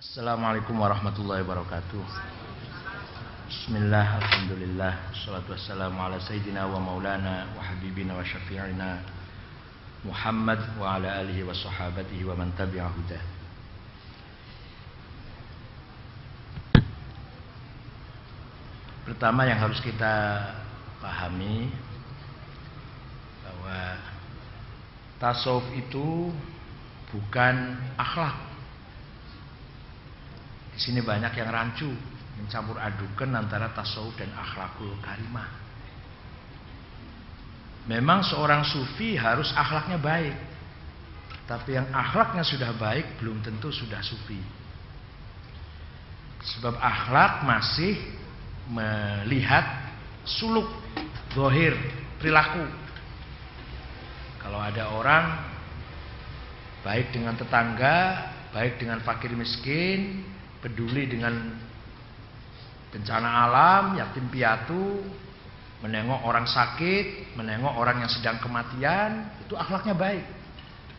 Assalamualaikum warahmatullahi wabarakatuh. Bismillah, alhamdulillah, wassalatu wassalamu ala sayyidina wa maulana wa habibina wa syafi'ina Muhammad wa ala alihi wa sahabatihi wa man tabi'a hudah. Pertama yang harus kita pahami bahwa tasawuf itu bukan akhlak. Di sini banyak yang rancu mencampur adukan antara tasawuf dan akhlakul karimah. Memang seorang sufi harus akhlaknya baik, tapi yang akhlaknya sudah baik belum tentu sudah sufi. Sebab akhlak masih melihat suluk, zahir, perilaku. Kalau ada orang baik dengan tetangga, baik dengan fakir miskin, peduli dengan bencana alam, yatim piatu, menengok orang sakit, menengok orang yang sedang kematian, itu akhlaknya baik.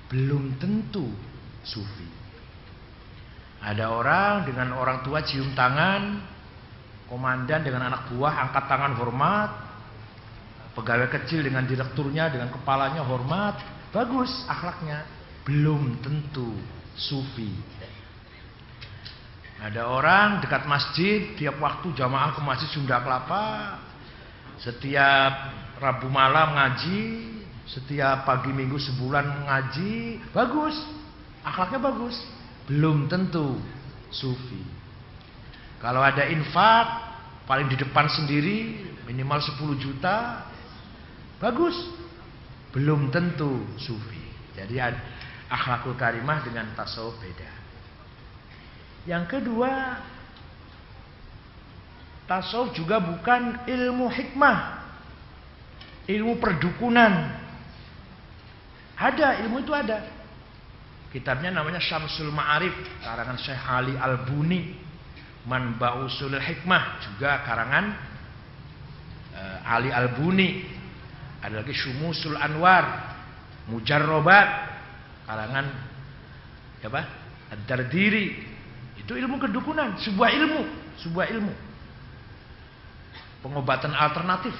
Belum tentu sufi. Ada orang dengan orang tua cium tangan, komandan dengan anak buah angkat tangan hormat, pegawai kecil dengan direkturnya, dengan kepalanya hormat, bagus akhlaknya. Belum tentu sufi. Ada orang dekat masjid, tiap waktu jamaah ke masjid Sunda Kelapa, setiap Rabu malam ngaji, setiap pagi minggu sebulan ngaji, bagus, akhlaknya bagus. Belum tentu sufi. Kalau ada infak, paling di depan sendiri, minimal 10 juta, bagus. Belum tentu sufi. Jadi akhlakul karimah dengan tasawuf beda. Yang kedua, tasawuf juga bukan ilmu hikmah, ilmu perdukunan. Ada, ilmu itu ada. Kitabnya namanya Syamsul Ma'arif, karangan Syekh Ali Al-Buni. Manba'usul Hikmah, juga karangan Ali Al-Buni. Ada lagi Syumusul Anwar, Mujarrobat, karangan apa? Ad-Dardiri. Itu ilmu kedukunan, sebuah ilmu. Pengobatan alternatif.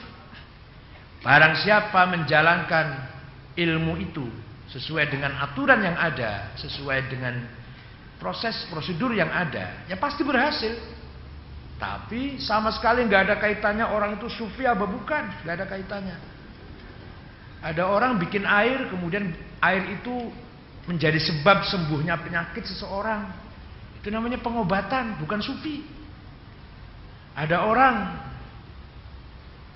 Barang siapa menjalankan ilmu itu sesuai dengan aturan yang ada, sesuai dengan proses prosedur yang ada, ya pasti berhasil. Tapi sama sekali nggak ada kaitannya orang itu sufi apa bukan, nggak ada kaitannya. Ada orang bikin air, kemudian air itu menjadi sebab sembuhnya penyakit seseorang. Itu namanya pengobatan, bukan sufi. Ada orang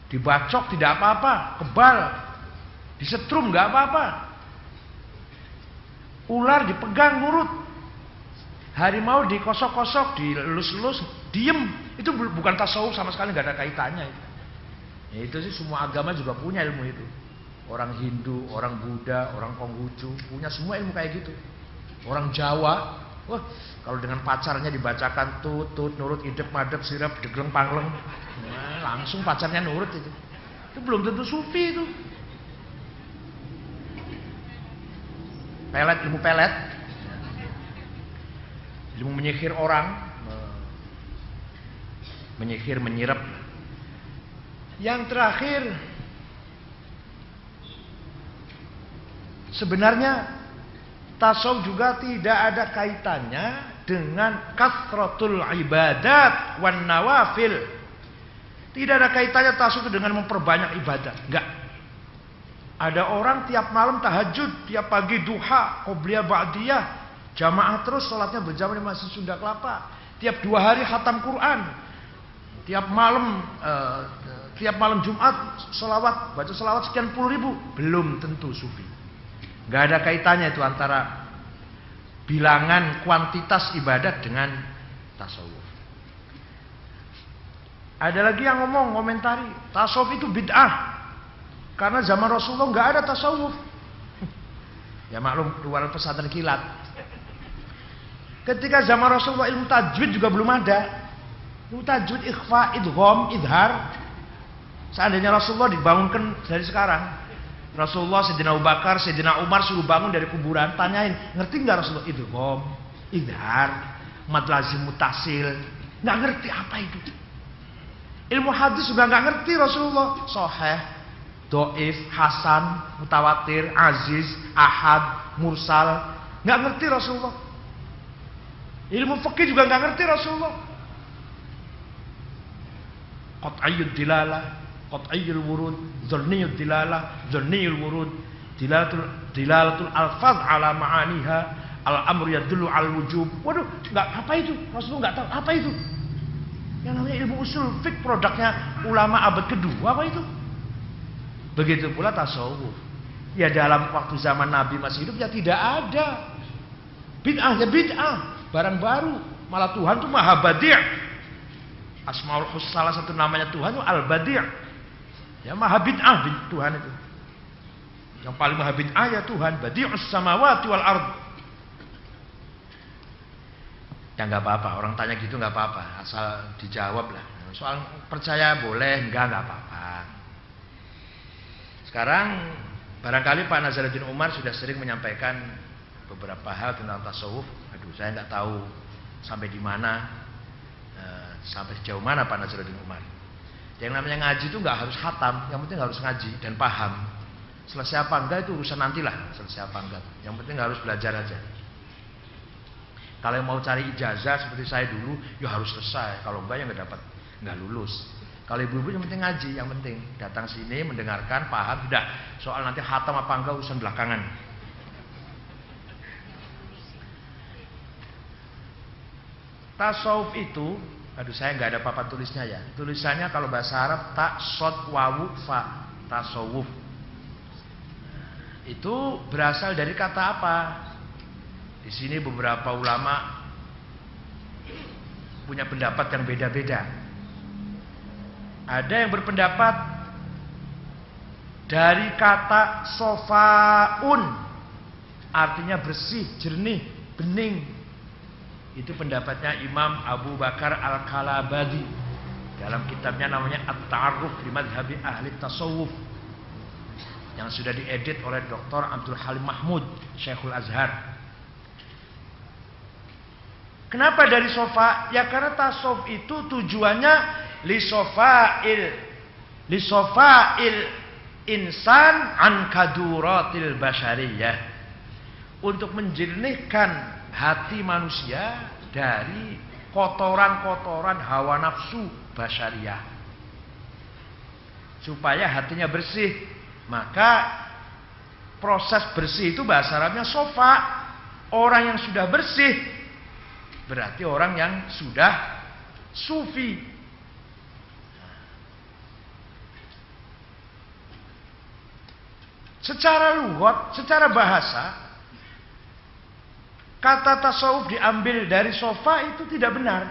dibacok tidak apa-apa, kebal, disetrum nggak apa-apa. Ular dipegang nurut. Harimau dikosok-kosok, dilus-lus, diem. Itu bukan tasawuf sama sekali, nggak ada kaitannya. Ya, itu sih semua agama juga punya ilmu itu. Orang Hindu, orang Buddha, orang Konghucu punya semua ilmu kayak gitu. Orang Jawa, wah, kalau dengan pacarnya dibacakan tut nurut idep madep sirap degleng pangleng, nah, langsung pacarnya nurut itu. Itu belum tentu sufi itu. Pelet, ilmu pelet, ilmu menyihir orang, menyihir, menyirap. Yang terakhir, sebenarnya tasawuf juga tidak ada kaitannya dengan kasratul ibadat wan nawafil. Tidak ada kaitannya tasawuf dengan memperbanyak ibadah. Enggak. Ada orang tiap malam tahajud, tiap pagi duha, qobliyah ba'diyah, jamaah terus salatnya berjamaah di Masjid Sunda Kelapa. Tiap 2 hari khatam Quran. Tiap malam Jumat selawat, baca selawat sekian puluh ribu. Belum tentu sufi. Enggak ada kaitannya itu antara bilangan kuantitas ibadat dengan tasawuf. Ada lagi yang komentari, tasawuf itu bid'ah. Karena zaman Rasulullah nggak ada tasawuf. Ya maklum, luar pesantren kilat. Ketika zaman Rasulullah ilmu tajwid juga belum ada. Ilmu tajwid, ikhfa, idgham, idhar. Seandainya Rasulullah dibangunkan dari sekarang, Rasulullah, Sayyidina Abu Bakar, Sayyidina Umar suruh bangun dari kuburan, tanyain, ngerti nggak Rasulullah? Idgham, idhar, mad lazim mutasil, nggak ngerti apa itu. Ilmu hadis juga nggak ngerti Rasulullah. Sahih, dhaif, hasan, mutawatir, aziz, ahad, mursal, nggak ngerti Rasulullah. Ilmu fikih juga nggak ngerti Rasulullah. Qat'iyyud dilalah, qat'iyyul wurud, dzanniyud dilalah, dzanniyul wurud, dilalatul alfaz ala ma'aniha, al-amru yadullu al wujub. Waduh, nggak apa itu? Rasulullah nggak tahu apa itu. Yang namanya ilmu usul fik produknya ulama abad kedua apa itu? Begitu pula tasawuf. Ya dalam waktu zaman Nabi masih hidup ya tidak ada. Bid'ah ya bid'ah, barang baru. Malah Tuhan tuh Maha Badi'. Asmaul Husna salah satu namanya Tuhan itu Al-Badi'. Ya Maha bid'ah Tuhan itu. Yang paling Maha bid'ah ya Tuhan, Badi'us samawati wal ard. Ya nggak apa-apa, orang tanya gitu nggak apa-apa, asal dijawab lah. Soal percaya boleh, enggak apa-apa. Sekarang barangkali Pak Nazaruddin Umar sudah sering menyampaikan beberapa hal tentang tasawuf. Aduh, saya nggak tahu sampai di mana, sampai sejauh mana Pak Nazaruddin Umar. Yang namanya ngaji itu nggak harus khatam, yang penting harus ngaji dan paham. Selesai apa enggak itu urusan nantilah, selesai apa enggak. Yang penting harus belajar aja. Kalau yang mau cari ijazah seperti saya dulu, ya harus selesai. Kalau enggak ya nggak dapat, nggak lulus. Kalau ibu-ibu yang penting ngaji, yang penting datang sini mendengarkan, paham, tidak. Soal nanti khatam apa enggak urusan belakangan. Tasawuf itu, aduh saya nggak ada papan tulisnya ya. Tulisannya kalau bahasa Arab tak sod wawu fa, tasawuf. Itu berasal dari kata apa? Di sini beberapa ulama punya pendapat yang beda-beda. Ada yang berpendapat dari kata sofaun, artinya bersih, jernih, bening. Itu pendapatnya Imam Abu Bakar Al-Kalabadi dalam kitabnya namanya At-Ta'arruf li Madhhabi Ahli Tasawuf, yang sudah diedit oleh Dr. Abdul Halim Mahmud, Syekhul Azhar. Kenapa dari sofa? Ya karena tasawuf itu tujuannya li sofail insan an kaduratil basyariyah, untuk menjernihkan hati manusia dari kotoran-kotoran hawa nafsu basyariyah, supaya hatinya bersih. Maka proses bersih itu bahasa Arabnya sofa. Orang yang sudah bersih berarti orang yang sudah sufi. Secara lughat, secara bahasa, kata tasawuf diambil dari sofa itu tidak benar.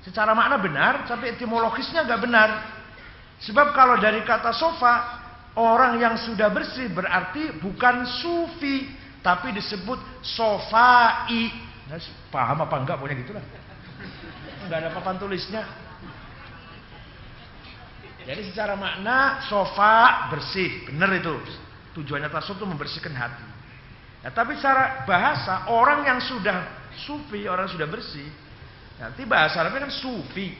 Secara makna benar, tapi etimologisnya nggak benar. Sebab kalau dari kata sofa, orang yang sudah bersih berarti bukan sufi, tapi disebut sofai. Nah, paham apa enggak, pokoknya gitulah. Enggak ada papan tulisnya. Jadi secara makna sofa bersih, benar itu. Tujuannya tasawuf itu membersihkan hati. Nah, tapi secara bahasa orang yang sudah sufi, orang yang sudah bersih, nanti bahasa Arabnya kan sufi,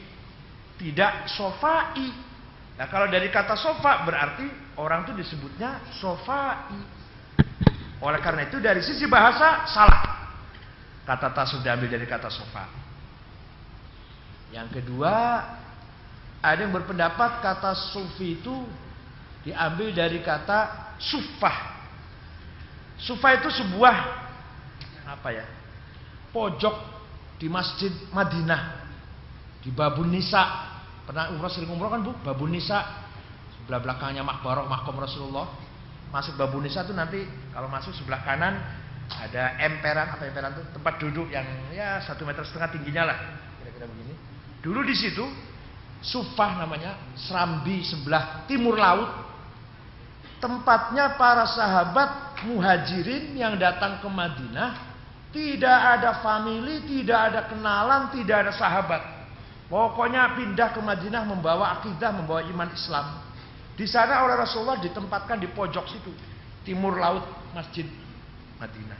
tidak sofai. Nah, kalau dari kata sofa berarti orang itu disebutnya sofai. Oleh karena itu dari sisi bahasa salah. Kata tasawuf diambil dari kata sofa. Yang kedua, ada yang berpendapat kata sufi itu diambil dari kata sufah. Sufah itu sebuah pojok di Masjid Madinah, di Babun Nisa. Pernah umrah, sering umrah kan Bu? Babun Nisa, sebelah belakangnya makbarah makom Rasulullah. Masuk Babun Nisa itu nanti kalau masuk sebelah kanan ada emperan, emperan itu tempat duduk yang ya 1,5 meter tingginya lah, kira-kira begini. Dulu di situ sufah namanya, serambi sebelah timur laut, tempatnya para sahabat muhajirin yang datang ke Madinah. Tidak ada famili, tidak ada kenalan, tidak ada sahabat. Pokoknya pindah ke Madinah membawa akidah, membawa iman Islam. Di sana oleh Rasulullah ditempatkan di pojok situ, timur laut Masjid Madinah.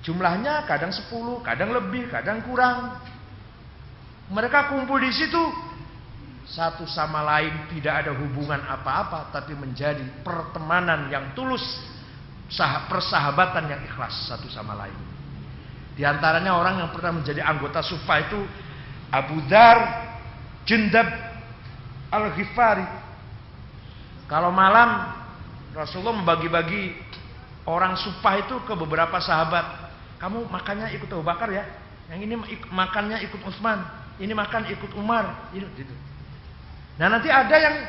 Jumlahnya kadang 10, kadang lebih, kadang kurang. Mereka kumpul di situ, satu sama lain tidak ada hubungan apa-apa, tapi menjadi pertemanan yang tulus, persahabatan yang ikhlas satu sama lain. Di antaranya orang yang pernah menjadi anggota Sufa itu Abu Dzar Jundab Al-Ghifari. Kalau malam Rasulullah membagi-bagi orang Sufa itu ke beberapa sahabat. Kamu makannya ikut Abu Bakar ya, yang ini makannya ikut Utsman, ini makan ikut Umar, gitu. Nah nanti ada yang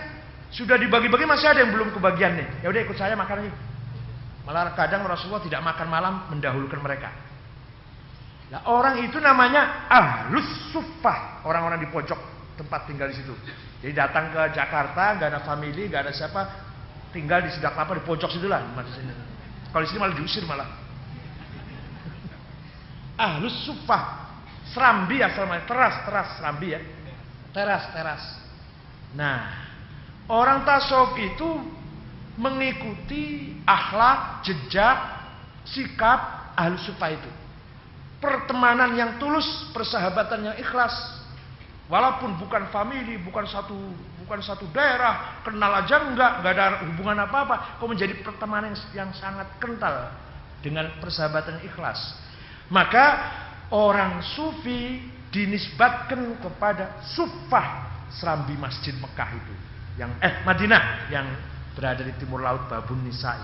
sudah dibagi-bagi, masih ada yang belum kebagian nih. Ya udah ikut saya makan aja. Malah kadang Rasulullah tidak makan malam, mendahulukan mereka. Nah orang itu namanya Ahlus Suffah, orang-orang di pojok tempat tinggal di situ. Jadi datang ke Jakarta, nggak ada family, nggak ada siapa, tinggal di Sunda Kelapa di pojok situlah. Kalau di sini malah diusir malah. Ahlus Suffah, Serambi asalnya, teras Serambi ya, teras. Nah, orang tasawuf itu mengikuti akhlak, jejak, sikap Ahlus Suffah itu. Pertemanan yang tulus, persahabatan yang ikhlas. Walaupun bukan family, bukan satu daerah, kenal aja enggak ada hubungan apa-apa, kok menjadi pertemanan yang sangat kental dengan persahabatan yang ikhlas. Maka orang sufi dinisbatkan kepada Suffah Serambi Masjid Mekah itu, yang Madinah yang berada di timur laut Babun Nisa'i.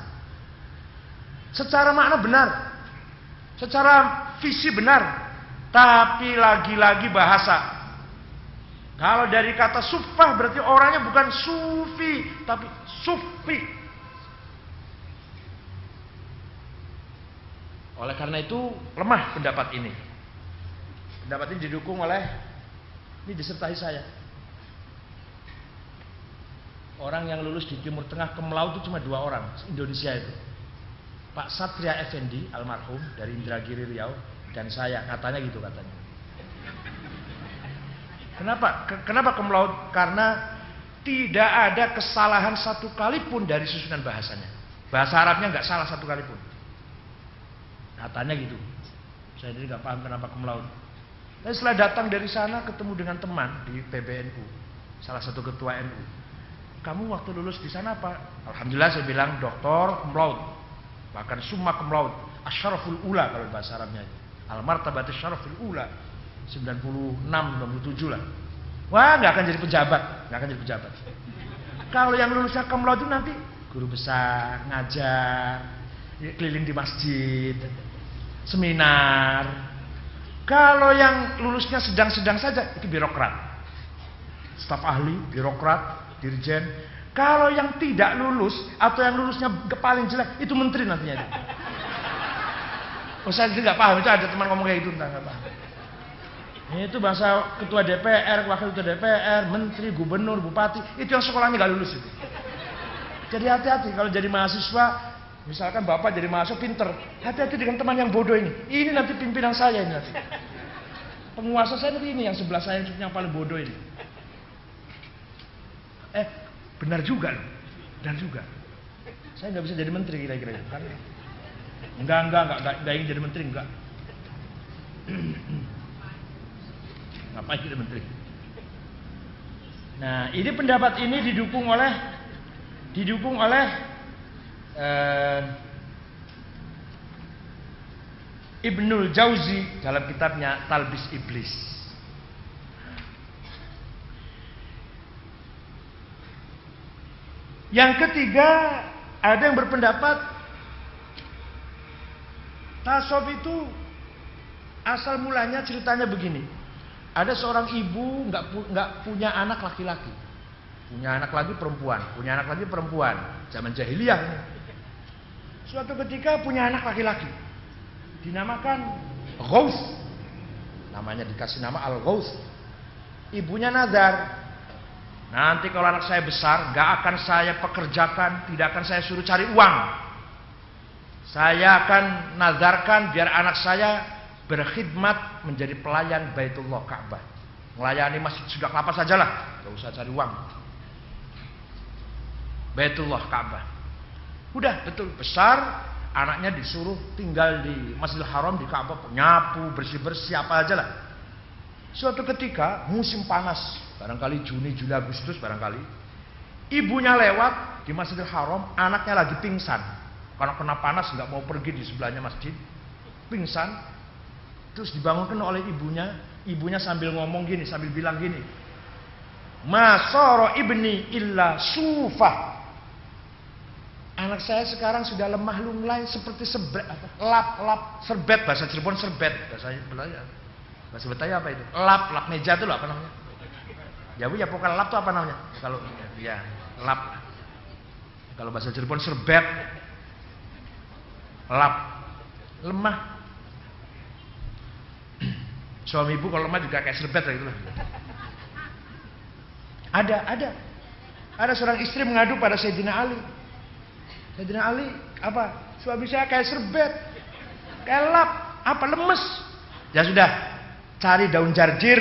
Secara makna benar, secara visi benar, tapi lagi-lagi bahasa. Kalau dari kata Suffah berarti orangnya bukan sufi, tapi sufi. Oleh karena itu lemah pendapat ini. Pendapat ini didukung oleh, ini disertai saya. Orang yang lulus di Timur Tengah Kemlau itu cuma 2 orang Indonesia itu. Pak Satria Effendi almarhum dari Indragiri Riau, dan saya, katanya gitu katanya. Kenapa Kemlau? Karena tidak ada kesalahan satu kali pun dari susunan bahasanya. Bahasa Arabnya nggak salah satu kali pun. Katanya gitu. Saya jadi nggak paham kenapa Kemlau. Dan setelah datang dari sana ketemu dengan teman di PBNU, salah satu ketua NU. Kamu waktu lulus di sana apa? Alhamdulillah saya bilang doktor cum laude, bahkan summa cum laude, asyaraful ula kalau bahasa Arabnya. Al martabat asyaraful ula, 96, 97 lah. Wah nggak akan jadi pejabat, Kalau yang lulusnya cum laude itu nanti guru besar, ngajar, keliling di masjid, seminar. Kalau yang lulusnya sedang-sedang saja itu birokrat, staf ahli, birokrat, dirjen. Kalau yang tidak lulus atau yang lulusnya paling jelek itu menteri nantinya. Oh saya nggak paham, itu ada teman ngomong kayak gitu, nggak paham. Itu bahasa ketua DPR, wakil ketua DPR, menteri, gubernur, bupati, itu yang sekolahnya nggak lulus itu. Jadi hati-hati kalau jadi mahasiswa. Misalkan bapak jadi mahasiswa pinter, hati-hati dengan teman yang bodoh ini. Ini nanti pimpinan saya ini nanti. Penguasa saya nanti ini yang sebelah saya yang paling bodoh ini. Benar juga loh, benar juga. Saya nggak bisa jadi menteri kira-kira. Kan? Enggak ingin jadi menteri, enggak. Ngapain jadi menteri? Nah, ini pendapat ini didukung oleh Ibnul Jauzi dalam kitabnya Talbis Iblis. Yang ketiga, ada yang berpendapat tasawuf itu asal mulanya ceritanya begini. Ada seorang ibu nggak punya anak laki-laki, punya anak lagi perempuan, zaman jahiliyah ini. Suatu ketika punya anak laki-laki, dinamakan Ghaus, namanya dikasih nama Al-Ghaus. Ibunya nazar, nanti kalau anak saya besar, gak akan saya pekerjakan, tidak akan saya suruh cari uang. Saya akan nazarkan biar anak saya berkhidmat menjadi pelayan Baitullah Ka'bah, melayani masjid Sunda Kelapa sajalah, gak usah cari uang. Baitullah Ka'bah. Udah betul besar, Anaknya disuruh tinggal di Masjidil Haram, di Ka'bah, nyapu, bersih-bersih apa aja lah. Suatu ketika musim panas, barangkali Juni, Juli, Agustus barangkali, ibunya lewat di Masjidil Haram, anaknya lagi pingsan karena kena panas, nggak mau pergi di sebelahnya masjid, pingsan. Terus dibangunkan oleh ibunya sambil ngomong gini, sambil bilang gini, "Ma ibni illa sufah." Anak saya sekarang sudah lemah lunglai seperti lap serbet, bahasa Cirebon serbet, bahasa Betawi apa itu? Lap meja itu loh, apa namanya? Ya bu, ya pokoknya lap itu apa namanya? Kalau ya lap, kalau bahasa Cirebon serbet, lap, lemah. Suami ibu kalau lemah juga kayak serbet gitu lah. Ada seorang istri mengadu pada Sayyidina Ali. Sayyidina Ali, apa? Suami saya kayak serbet, kayak lap, apa lemes. Ya sudah, cari daun jarjir,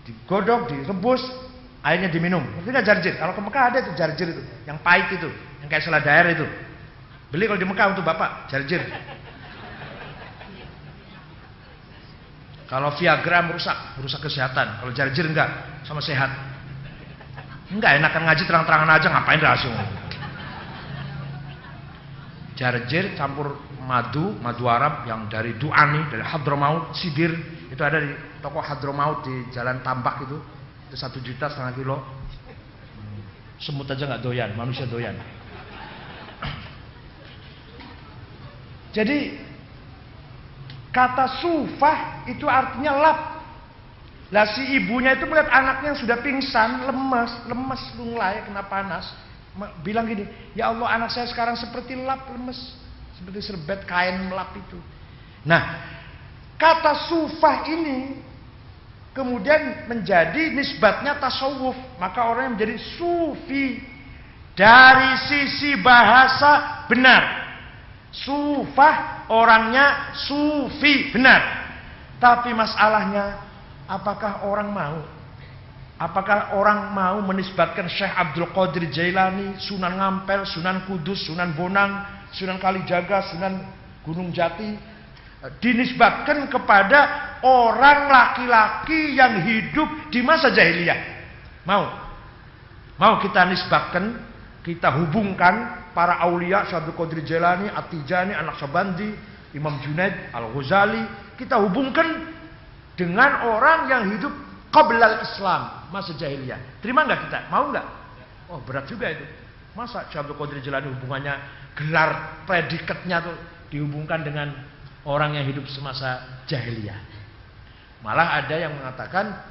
digodok, direbus, airnya diminum. Ngerti nggak jarjir? Kalau ke Mekah ada itu jarjir itu, yang pahit itu, yang kayak selada air itu. Beli kalau di Mekah untuk bapak, jarjir. Kalau Viagra merusak kesehatan. Kalau jarjir enggak, sama sehat. Enggak, enakan ngaji terang-terangan aja, ngapain langsung. Jarjir campur madu Arab yang dari Du'ani, dari Hadramaut, Sidir, itu ada di toko Hadramaut di Jalan Tambak itu 1,5 juta kilo. Semut aja nggak doyan, manusia doyan. Jadi kata sufah itu artinya lap. Lah si ibunya itu melihat anaknya yang sudah pingsan, lemas, lunglai, kena panas. Bilang gini, ya Allah anak saya sekarang seperti lap, lemes, seperti serbet kain melap itu. Nah, kata sufah ini kemudian menjadi nisbatnya tasawuf. Maka orang yang menjadi sufi dari sisi bahasa benar. Sufah orangnya sufi benar. Tapi masalahnya, apakah orang mau? Apakah orang mau menisbatkan Syekh Abdul Qadir Jailani, Sunan Ngampel, Sunan Kudus, Sunan Bonang, Sunan Kalijaga, Sunan Gunung Jati, dinisbatkan kepada orang laki-laki yang hidup di masa jahiliyah? Mau kita nisbatkan, kita hubungkan para aulia Syekh Abdul Qadir Jailani, At-Tijani, An-Naqsyabandi, Imam Junaid, Al-Ghazali, kita hubungkan dengan orang yang hidup qablal Islam, masa jahiliyah. Terima nggak kita? Mau nggak? Oh berat juga itu. Masa Syekh Abdul Qadir Jailani hubungannya, gelar predikatnya tuh dihubungkan dengan orang yang hidup semasa jahiliyah. Malah ada yang mengatakan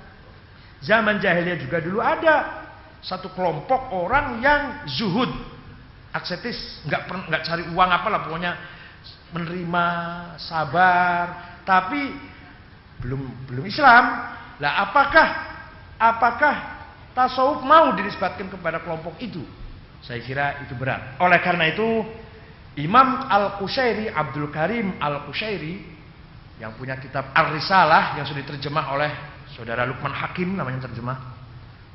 zaman jahiliyah juga dulu ada satu kelompok orang yang zuhud, asketis, nggak cari uang apalah, pokoknya menerima, sabar, tapi belum Islam. Lah apakah tasawuf mau dinisbatkan kepada kelompok itu? Saya kira itu berat. Oleh karena itu Imam Al-Qushairi, Abdul Karim Al-Qushairi, yang punya kitab Ar-Risalah yang sudah diterjemah oleh saudara Lukman Hakim, namanya terjemah.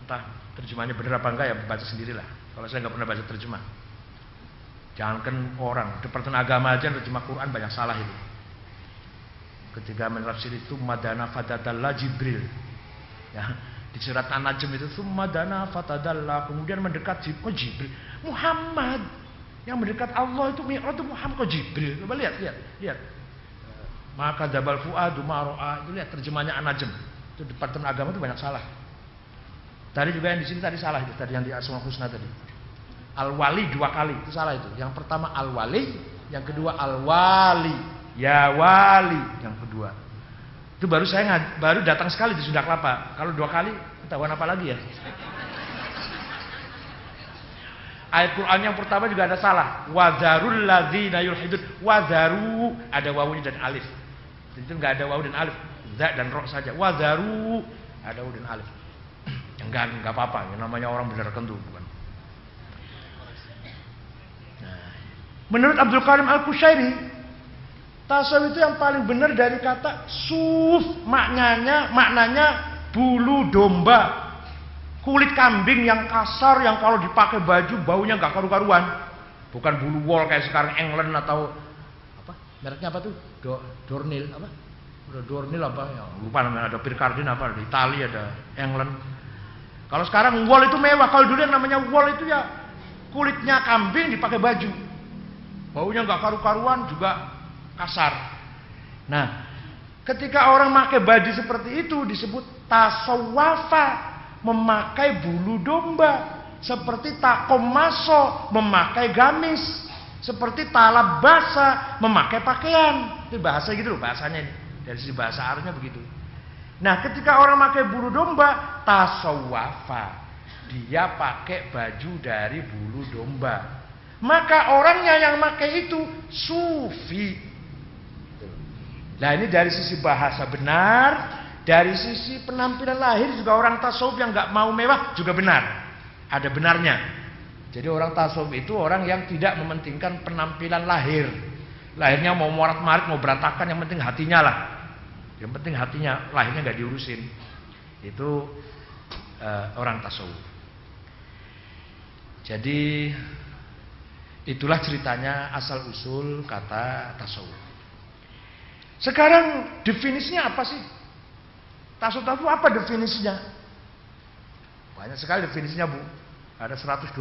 Entah terjemahnya benar apa enggak ya, baca sendirilah. Kalau saya nggak pernah baca terjemah. Jangankan orang, Departemen Agama aja terjemah Quran banyak salah itu. Ketika menafsir itu madana fatadalla Jibril, ya, di surat An-Najm itu madana fatadalla, kemudian mendekat Jibril. Muhammad yang mendekat Allah itu Mi'raj itu Muhammad kok Jibril. Coba lihat. Maka dabal fuadu maro'a, itu lihat terjemahnya An-Najm. Itu Departemen Agama itu banyak salah. Tadi juga yang di sini tadi salah itu, tadi yang di Asmaul Husna tadi. Al-Wali 2 kali, itu salah itu. Yang pertama Al-Wali, yang kedua Al-Wali. Ya wali yang kedua. Itu baru saya baru datang sekali di Sunda Kelapa. Kalau 2 kali ketahuan apa lagi ya? Ayat Quran yang pertama juga ada salah. Wadzarul ladzina yulhidun. Wadzaru ada wawunya dan alif. Itu enggak ada wawu dan alif. Za dan ro saja. Wadzaru ada wawu dan alif. Enggak apa-apa. Yang namanya orang benar kentu bukan. Nah, menurut Abdul Karim Al-Qushairi, tasawuf itu yang paling benar dari kata suf, maknanya bulu domba, kulit kambing yang kasar, yang kalau dipakai baju baunya nggak karu-karuan. Bukan bulu wol kayak sekarang England atau apa? Mereknya apa tuh? Dornil apa? Udah Dornil apa? Ya, lupa namanya. Ada Pircardin apa? Di Italia ada England. Kalau sekarang wol itu mewah. Kalau dulu yang namanya wol itu ya kulitnya kambing dipakai baju. Baunya nggak karu-karuan, juga kasar. Nah, ketika orang pakai baju seperti itu disebut tasawwafa, memakai bulu domba. Seperti takomaso, memakai gamis. Seperti talabasa, memakai pakaian. Itu bahasa gitu loh, bahasanya ini. Dari sisi bahasa Arabnya begitu. Nah, ketika orang pakai bulu domba, tasawwafa. Dia pakai baju dari bulu domba. Maka orangnya yang pakai itu sufi. Nah, ini dari sisi bahasa benar. Dari sisi penampilan lahir juga orang tasawuf yang nggak mau mewah juga benar. Ada benarnya. Jadi orang tasawuf itu orang yang tidak mementingkan penampilan lahir. Lahirnya mau morat-marit, mau berantakan, yang penting hatinya lah. Yang penting hatinya, lahirnya nggak diurusin. Itu orang tasawuf. Jadi itulah ceritanya asal usul kata tasawuf. Sekarang definisinya apa sih? Tasawuf itu apa definisinya? Banyak sekali definisinya, Bu. Ada 128.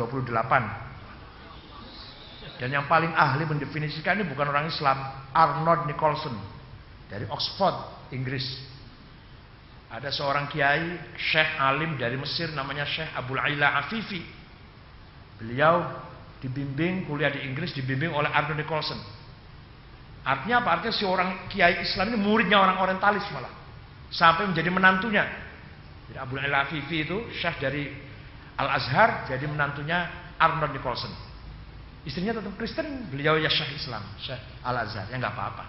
Dan yang paling ahli mendefinisikan ini bukan orang Islam, Arnold Nicholson dari Oxford, Inggris. Ada seorang kiai, Syekh alim dari Mesir namanya Syekh Abul Aila Afifi. Beliau dibimbing kuliah di Inggris, dibimbing oleh Arnold Nicholson. Artinya apa? Artinya si orang kiai Islam ini muridnya orang orientalis malah. Sampai menjadi menantunya. Jadi Abul Aila Afifi itu Syekh dari Al-Azhar, jadi menantunya Arnold Nicholson. Istrinya tetap Kristen, beliau ya Syekh Islam, Syekh Al-Azhar. Ya nggak apa-apa.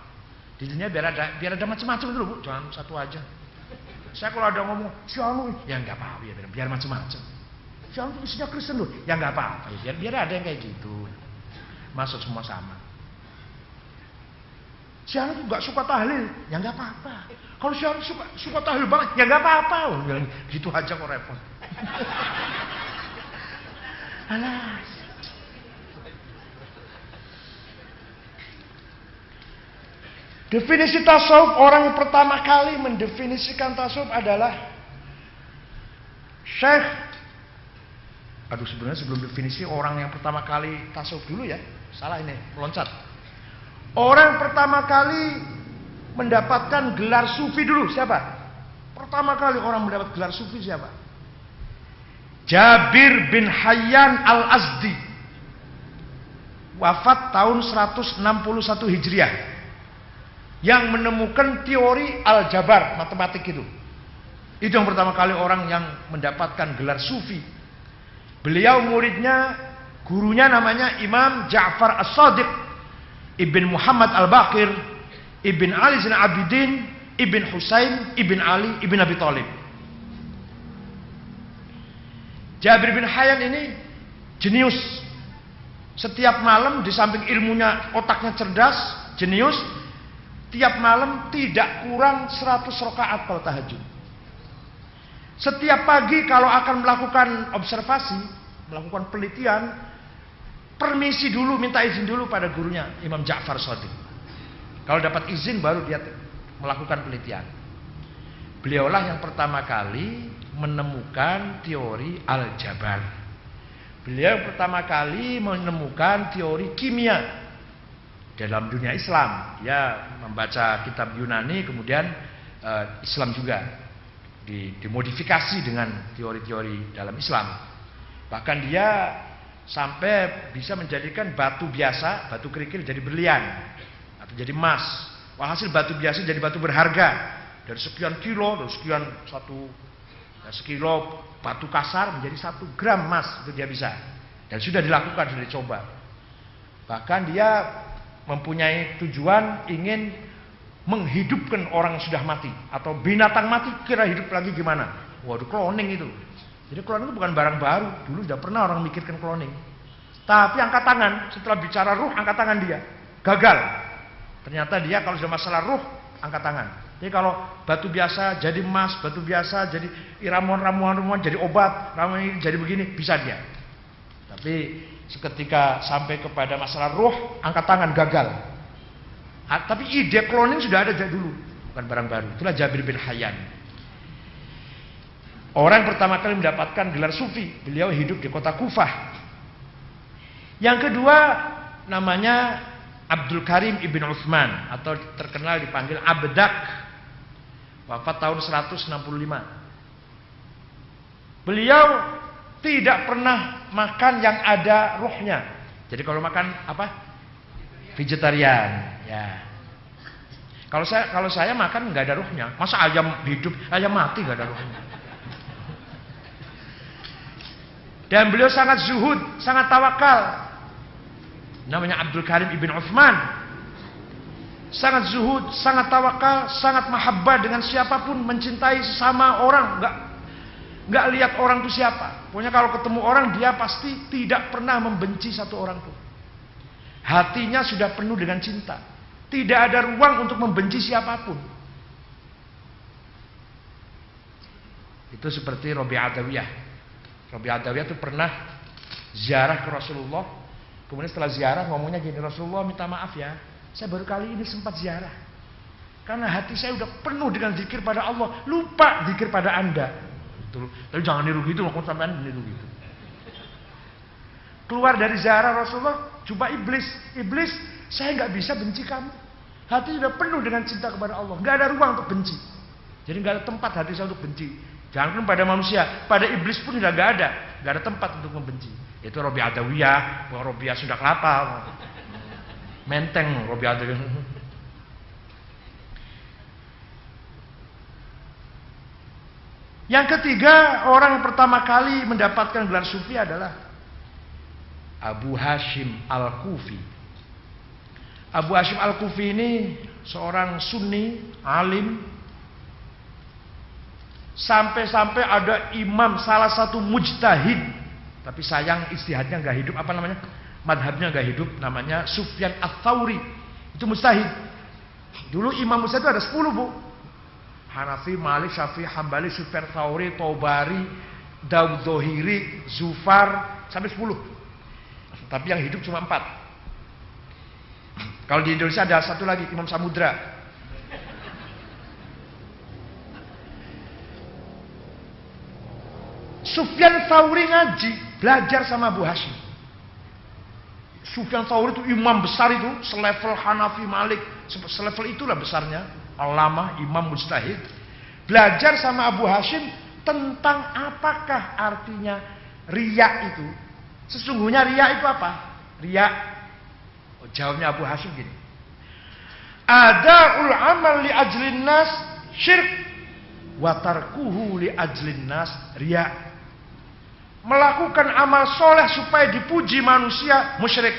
Di dunia biar ada macam-macam dulu, Bu. Jangan satu aja. Saya kalau ada ngomong, si anu, ya nggak apa-apa, ya biar macam-macam. Si anu istrinya Kristen loh, ya nggak apa-apa, ya biar ada yang kayak gitu. Masuk semua sama. Si anu nggak suka tahlil, ya nggak apa-apa. Kalau si anu suka tahlil banget, ya nggak apa-apa. Gitu aja kok repot. Alas. Definisi tasawuf, orang yang pertama kali mendefinisikan tasawuf adalah Syekh. Aduh, sebenarnya sebelum definisi orang yang pertama kali tasawuf dulu ya. Salah ini, meloncat. Orang pertama kali mendapatkan gelar sufi dulu siapa? Pertama kali orang mendapat gelar sufi siapa? Jabir bin Hayyan Al-Azdi. Wafat tahun 161 Hijriah. Yang menemukan teori aljabar, matematik itu. Itu yang pertama kali orang yang mendapatkan gelar sufi. Beliau muridnya, gurunya namanya Imam Ja'far As-Sadiq Ibn Muhammad Al-Baqir Ibn Ali Zain Abidin Ibn Husain Ibn Ali Ibn Abi Thalib. Jabir bin Hayyan ini jenius. Setiap malam di samping ilmunya, otaknya cerdas, jenius. Tiap malam tidak kurang 100 rakaat kalau tahajud. Setiap pagi kalau akan melakukan observasi, melakukan penelitian, permisi dulu, minta izin dulu pada gurunya Imam Ja'far Shadiq. Kalau dapat izin baru dia melakukan penelitian. Beliaulah yang pertama kali menemukan teori aljabar. Beliau pertama kali menemukan teori kimia dalam dunia Islam. Dia membaca kitab Yunani, kemudian Islam juga dimodifikasi dengan teori-teori dalam Islam. Bahkan dia sampai bisa menjadikan batu biasa, batu kerikil jadi berlian atau jadi emas. Walhasil batu biasa jadi batu berharga. Dari sekian kilo, dari sekian sekilo batu kasar menjadi 1 gram emas, itu dia bisa. Dan sudah dilakukan, sudah dicoba. Bahkan dia mempunyai tujuan ingin menghidupkan orang yang sudah mati atau binatang mati kira hidup lagi gimana. Waduh, cloning itu. Jadi cloning itu bukan barang baru. Dulu sudah pernah orang mikirkan cloning. Tapi angkat tangan, setelah bicara ruh angkat tangan dia. Gagal. Ternyata dia kalau sudah masalah ruh angkat tangan. Jadi kalau batu biasa jadi emas, batu biasa jadi ramuan-ramuan jadi obat, ramuan ini jadi begini, bisa dia. Tapi seketika sampai kepada masalah ruh, angkat tangan, gagal. Tapi ide cloning sudah ada dari dulu, bukan barang baru. Itulah Jabir bin Hayyan. Orang pertama kali mendapatkan gelar sufi, beliau hidup di kota Kufah. Yang kedua namanya Abdul Karim ibn Utsman atau terkenal dipanggil Abdak, wafat tahun 165. Beliau tidak pernah makan yang ada ruhnya. Jadi kalau makan apa? Vegetarian, ya. Kalau saya makan nggak ada ruhnya. Masa ayam hidup, ayam mati nggak ada ruhnya. Dan beliau sangat zuhud, sangat tawakal. Namanya Abdul Karim ibn Utsman. Sangat zuhud, sangat tawakal, sangat mahabbah dengan siapapun, mencintai sesama orang, nggak lihat orang itu siapa. Pokoknya kalau ketemu orang dia pasti tidak pernah membenci satu orang pun. Hatinya sudah penuh dengan cinta. Tidak ada ruang untuk membenci siapapun. Itu seperti Rabi' Adawiyah. Rabi' Adawiyah itu pernah ziarah ke Rasulullah. Kemudian setelah ziarah ngomongnya gini, Rasulullah minta maaf ya, saya baru kali ini sempat ziarah. Karena hati saya udah penuh dengan zikir pada Allah, lupa zikir pada Anda. Tapi jangan niru gitu, maksud sampean niru gitu. Keluar dari ziarah Rasulullah, jumpa iblis. Iblis, saya nggak bisa benci kamu. Hati sudah penuh dengan cinta kepada Allah, nggak ada ruang untuk benci. Jadi nggak ada tempat hati saya untuk benci. Jangan pada manusia, pada iblis pun sudah nggak ada tempat untuk membenci. Itu Rabi' Adawiyah, Rabi'ah Sunda Kelapa, Menteng Rabi' Adawiyah. Yang ketiga, orang yang pertama kali mendapatkan gelar sufi adalah Abu Hashim Al-Kufi. Abu Hashim Al-Kufi ini seorang Sunni, alim. Sampai-sampai ada imam, salah satu mujtahid. Tapi sayang ijtihadnya nggak hidup, apa namanya? Madhabnya nggak hidup, namanya Sufyan Ats-Tsauri. Itu mujtahid. Dulu imam mujtahid itu ada 10, Bu. Hanafi, Malik, Syafi'i, Hambali, Sufyan Tsauri, Tobari, Daud Dhohiri, Zufar, sampai 10. Tapi yang hidup cuma 4. Kalau di Indonesia ada satu lagi, Imam Samudra. Sufyan Tsauri ngaji, belajar sama Abu Hashim. Sufyan Tsauri itu imam besar itu, selevel Hanafi, Malik, selevel itulah besarnya. Ulama, imam mujtahid, belajar sama Abu Hashim tentang apakah artinya riya itu. Sesungguhnya riya itu apa? Riya, jawabnya Abu Hashim gini, ada'ul amal li ajlin nas syirk wa tarkuhu li ajlin nas riya. Melakukan amal soleh supaya dipuji manusia, musyrik.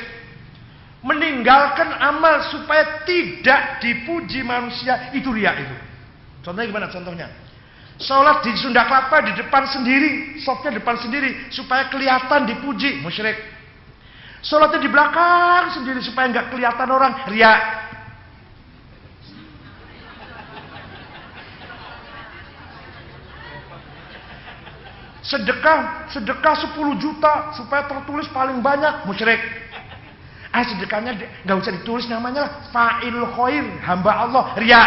Meninggalkan amal supaya tidak dipuji manusia, itu riya itu. Contohnya gimana? Contohnya, sholat di Sunda Kelapa di depan sendiri, softnya depan sendiri supaya kelihatan dipuji, musyrik. Sholatnya di belakang sendiri supaya nggak kelihatan orang, riya. Sedekah 10 juta supaya tertulis paling banyak, musyrik. Sedekahnya nggak usah ditulis namanya lah, fa'il khair, hamba Allah, riya.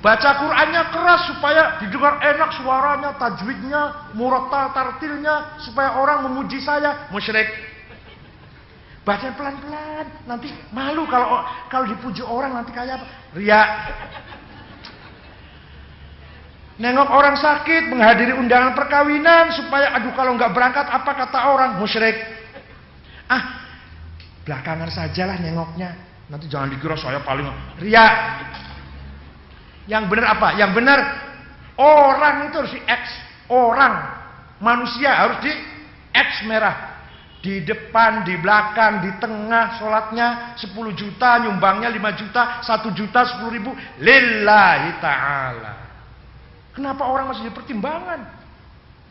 Baca Qur'annya keras supaya didengar enak suaranya, tajwidnya, murattal tartilnya, supaya orang memuji saya, musyrik. Baca pelan-pelan, nanti malu kalau dipuji orang nanti kayak apa? Riya. Nengok orang sakit, menghadiri undangan perkawinan supaya aduh kalau nggak berangkat apa kata orang, musyrik. Belakangan sajalah nengoknya, nanti jangan dikira saya paling, riya. Yang benar apa? Yang benar orang itu harus di X, orang manusia harus di X merah. Di depan, di belakang, di tengah, sholatnya 10 juta, nyumbangnya 5 juta, 1 juta 10 ribu, lillahi ta'ala. Kenapa orang masih jadi pertimbangan?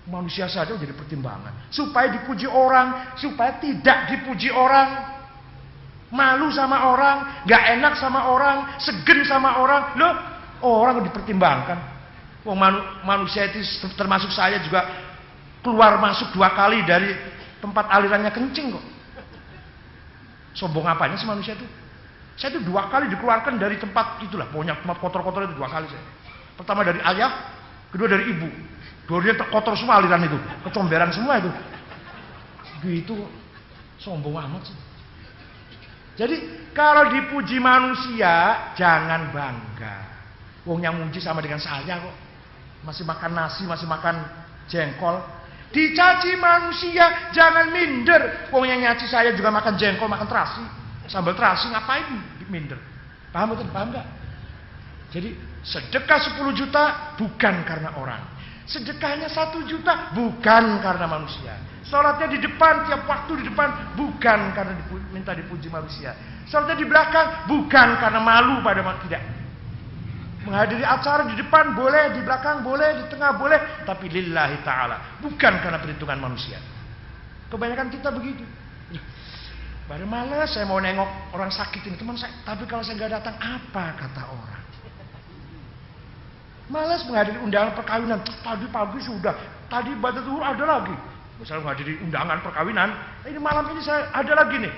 Manusia saja jadi pertimbangan. Supaya dipuji orang, supaya tidak dipuji orang. Malu sama orang, gak enak sama orang, segen sama orang. Loh, orang dipertimbangkan. Wong manusia itu termasuk saya juga keluar masuk 2 kali dari tempat alirannya kencing kok. Sombong apanya sih manusia itu? Saya itu 2 kali dikeluarkan dari tempat itulah, pokoknya tempat kotor-kotor itu 2 kali saya. Pertama dari ayah, kedua dari ibu. Dua-duanya kotor semua aliran itu, kecomberan semua itu. Gitu, sombong amat sih. Jadi kalau dipuji manusia jangan bangga. Wong yang muji sama dengan saya kok. Masih makan nasi, masih makan jengkol. Dicaci manusia jangan minder. Wong yang nyaci saya juga makan jengkol, makan terasi, sambal terasi, ngapain minder? Paham betul? Paham enggak? Jadi sedekah 10 juta bukan karena orang. Sedekahnya 1 juta bukan karena manusia. Sholatnya di depan, tiap waktu di depan bukan karena minta dipuji manusia. Sholatnya di belakang bukan karena malu pada manusia. Tidak. Menghadiri acara di depan boleh, di belakang boleh, di tengah boleh, tapi lillahi ta'ala, bukan karena perhitungan manusia. Kebanyakan kita begitu. Baru malas saya mau nengok orang sakit ini teman saya, tapi kalau saya nggak datang apa kata orang? Malas menghadiri undangan perkawinan. Pagi-pagi sudah, tadi ibadah zuhur ada lagi. Misalnya menghadiri undangan perkawinan, ini malam ini saya ada lagi nih.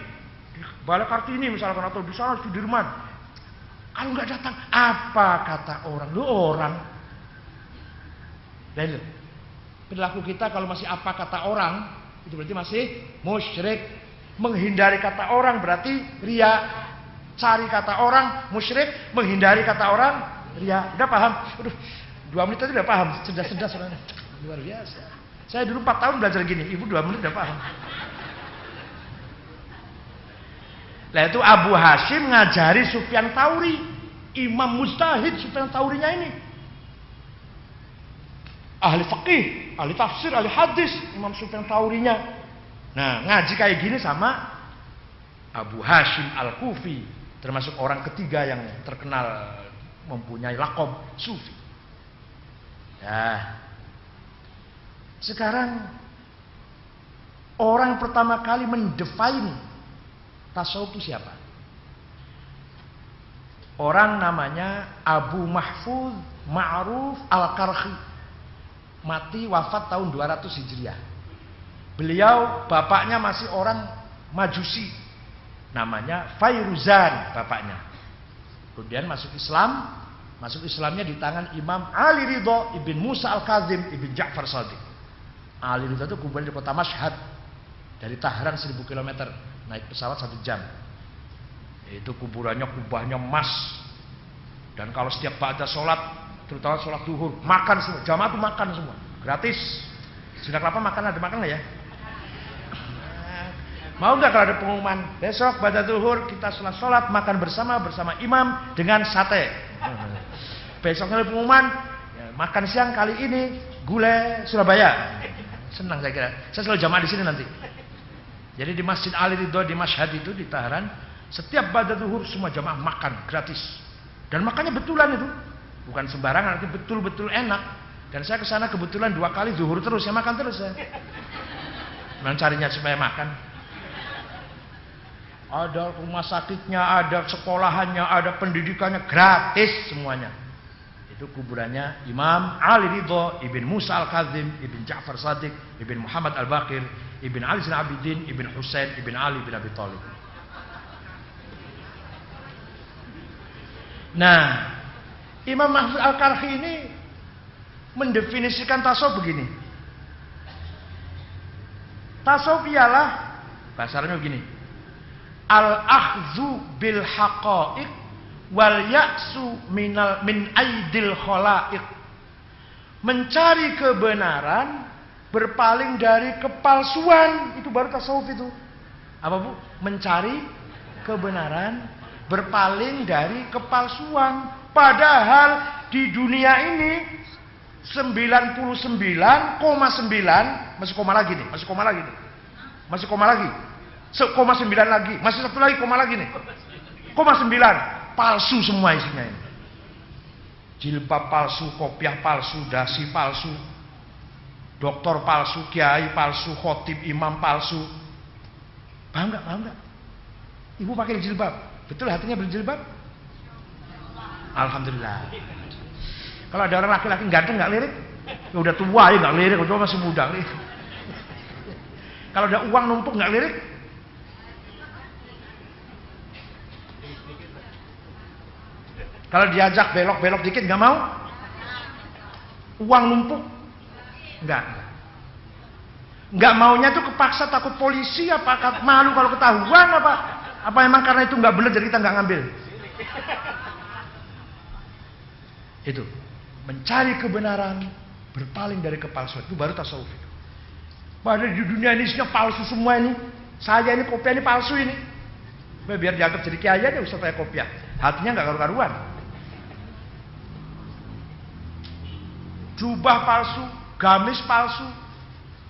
Di Balai Kartini misalkan atau di sana Sudirman. Kalau nggak datang, apa kata orang? Lu orang. Dan perilaku kita kalau masih apa kata orang, itu berarti masih musyrik. Menghindari kata orang berarti ria. Cari kata orang musyrik, menghindari kata orang ria. Udah paham? Aduh, 2 menit tadi udah paham. Cerdas-cerdas orangnya. Luar biasa. Saya dulu 4 tahun belajar gini, ibu 2 menit udah paham. Nah itu Abu Hashim ngajari Sufyan Tsauri, imam mujtahid. Sufyan Tsaurinya ini ahli fikih, ahli tafsir, ahli hadis, Imam Sufyan Tsaurinya. Nah ngaji kayak gini sama Abu Hashim Al-Kufi, termasuk orang ketiga yang terkenal mempunyai lakob sufi. Nah sekarang orang pertama kali mendefine tasawuf itu siapa? Orang namanya Abu Mahfuz Ma'ruf Al-Karhi. Mati wafat tahun 200 Hijriah. Beliau bapaknya masih orang Majusi. Namanya Fairuzan bapaknya. Kemudian masuk Islam. Masuk Islamnya di tangan Imam Ali Ridho ibn Musa Al-Kazim ibn Ja'far Shadiq. Ali Ridho itu kuburan di kota Mashhad. Dari Tahran 1000 km. Naik pesawat 1 jam. Itu kuburannya kubahnya emas. Dan kalau setiap pada sholat, terutama sholat zuhur, makan semua. Jamaah itu makan semua, gratis. Sunda Kelapa makan, ada makan nggak ya? Mau nggak kalau ada pengumuman besok pada zuhur kita sholat makan bersama imam dengan sate. Besoknya ada pengumuman ya, makan siang kali ini gulai Surabaya. Senang saya kira. Saya selalu jamaah di sini nanti. Jadi di Masjid Ali Ridho di Mashhad itu di Tahran, setiap pada zuhur semua jamaah makan gratis. Dan makannya betulan itu. Bukan sembarangan, itu betul-betul enak. Dan saya ke sana kebetulan 2 kali zuhur terus, saya makan terus ya. Memang carinya supaya makan. Ada rumah sakitnya, ada sekolahannya, ada pendidikannya gratis semuanya. Itu kuburannya Imam Ali Ridho ibn Musa Al-Kazim ibn Ja'far Shadiq ibn Muhammad Al-Baqir ibn Ali bin Abidin ibn Husain ibn Ali bin Abi Thalib. Nah, Imam Mahfuz Al-Karhi ini mendefinisikan tasawuf begini. Tasawuf ialah bahasanya begini. Al-akhzu bil haqa'iq wal ya'su min aidil khalaiq. Mencari kebenaran, berpaling dari kepalsuan, itu baru tasawuf itu. Apa Bu? Mencari kebenaran, berpaling dari kepalsuan. Padahal di dunia ini 99,9 masih koma lagi nih, masih koma lagi nih. Masih koma lagi. 9 lagi, masih 1 lagi koma lagi nih. 9 palsu semua isinya ini. Jilbab palsu, kopiah palsu, dasi palsu, doktor palsu, kiai palsu, khotib, imam palsu. Paham nggak? Paham nggak? Ibu pakai jilbab, betul hatinya berjilbab? Alhamdulillah. Kalau ada orang laki-laki ganteng nggak lirik? Ya udah tua ya nggak lirik, udah masih muda lirik. Kalau ada uang numpuk nggak lirik? Kalau diajak belok-belok dikit nggak mau? Uang numpuk? Nggak. Nggak maunya tuh kepaksa takut polisi apa malu kalau ketahuan apa? Apa emang karena itu nggak benar jadi kita nggak ngambil? Itu mencari kebenaran, berpaling dari kepalsuan, itu baru tasawuf itu. Padahal di dunia ini isinya palsu semua ini. Saya ini kopiah ini palsu ini. Biar dianggap jadi kiai aja ustaz saya kopiah. Hatinya nggak karu-karuan. Jubah palsu, gamis palsu.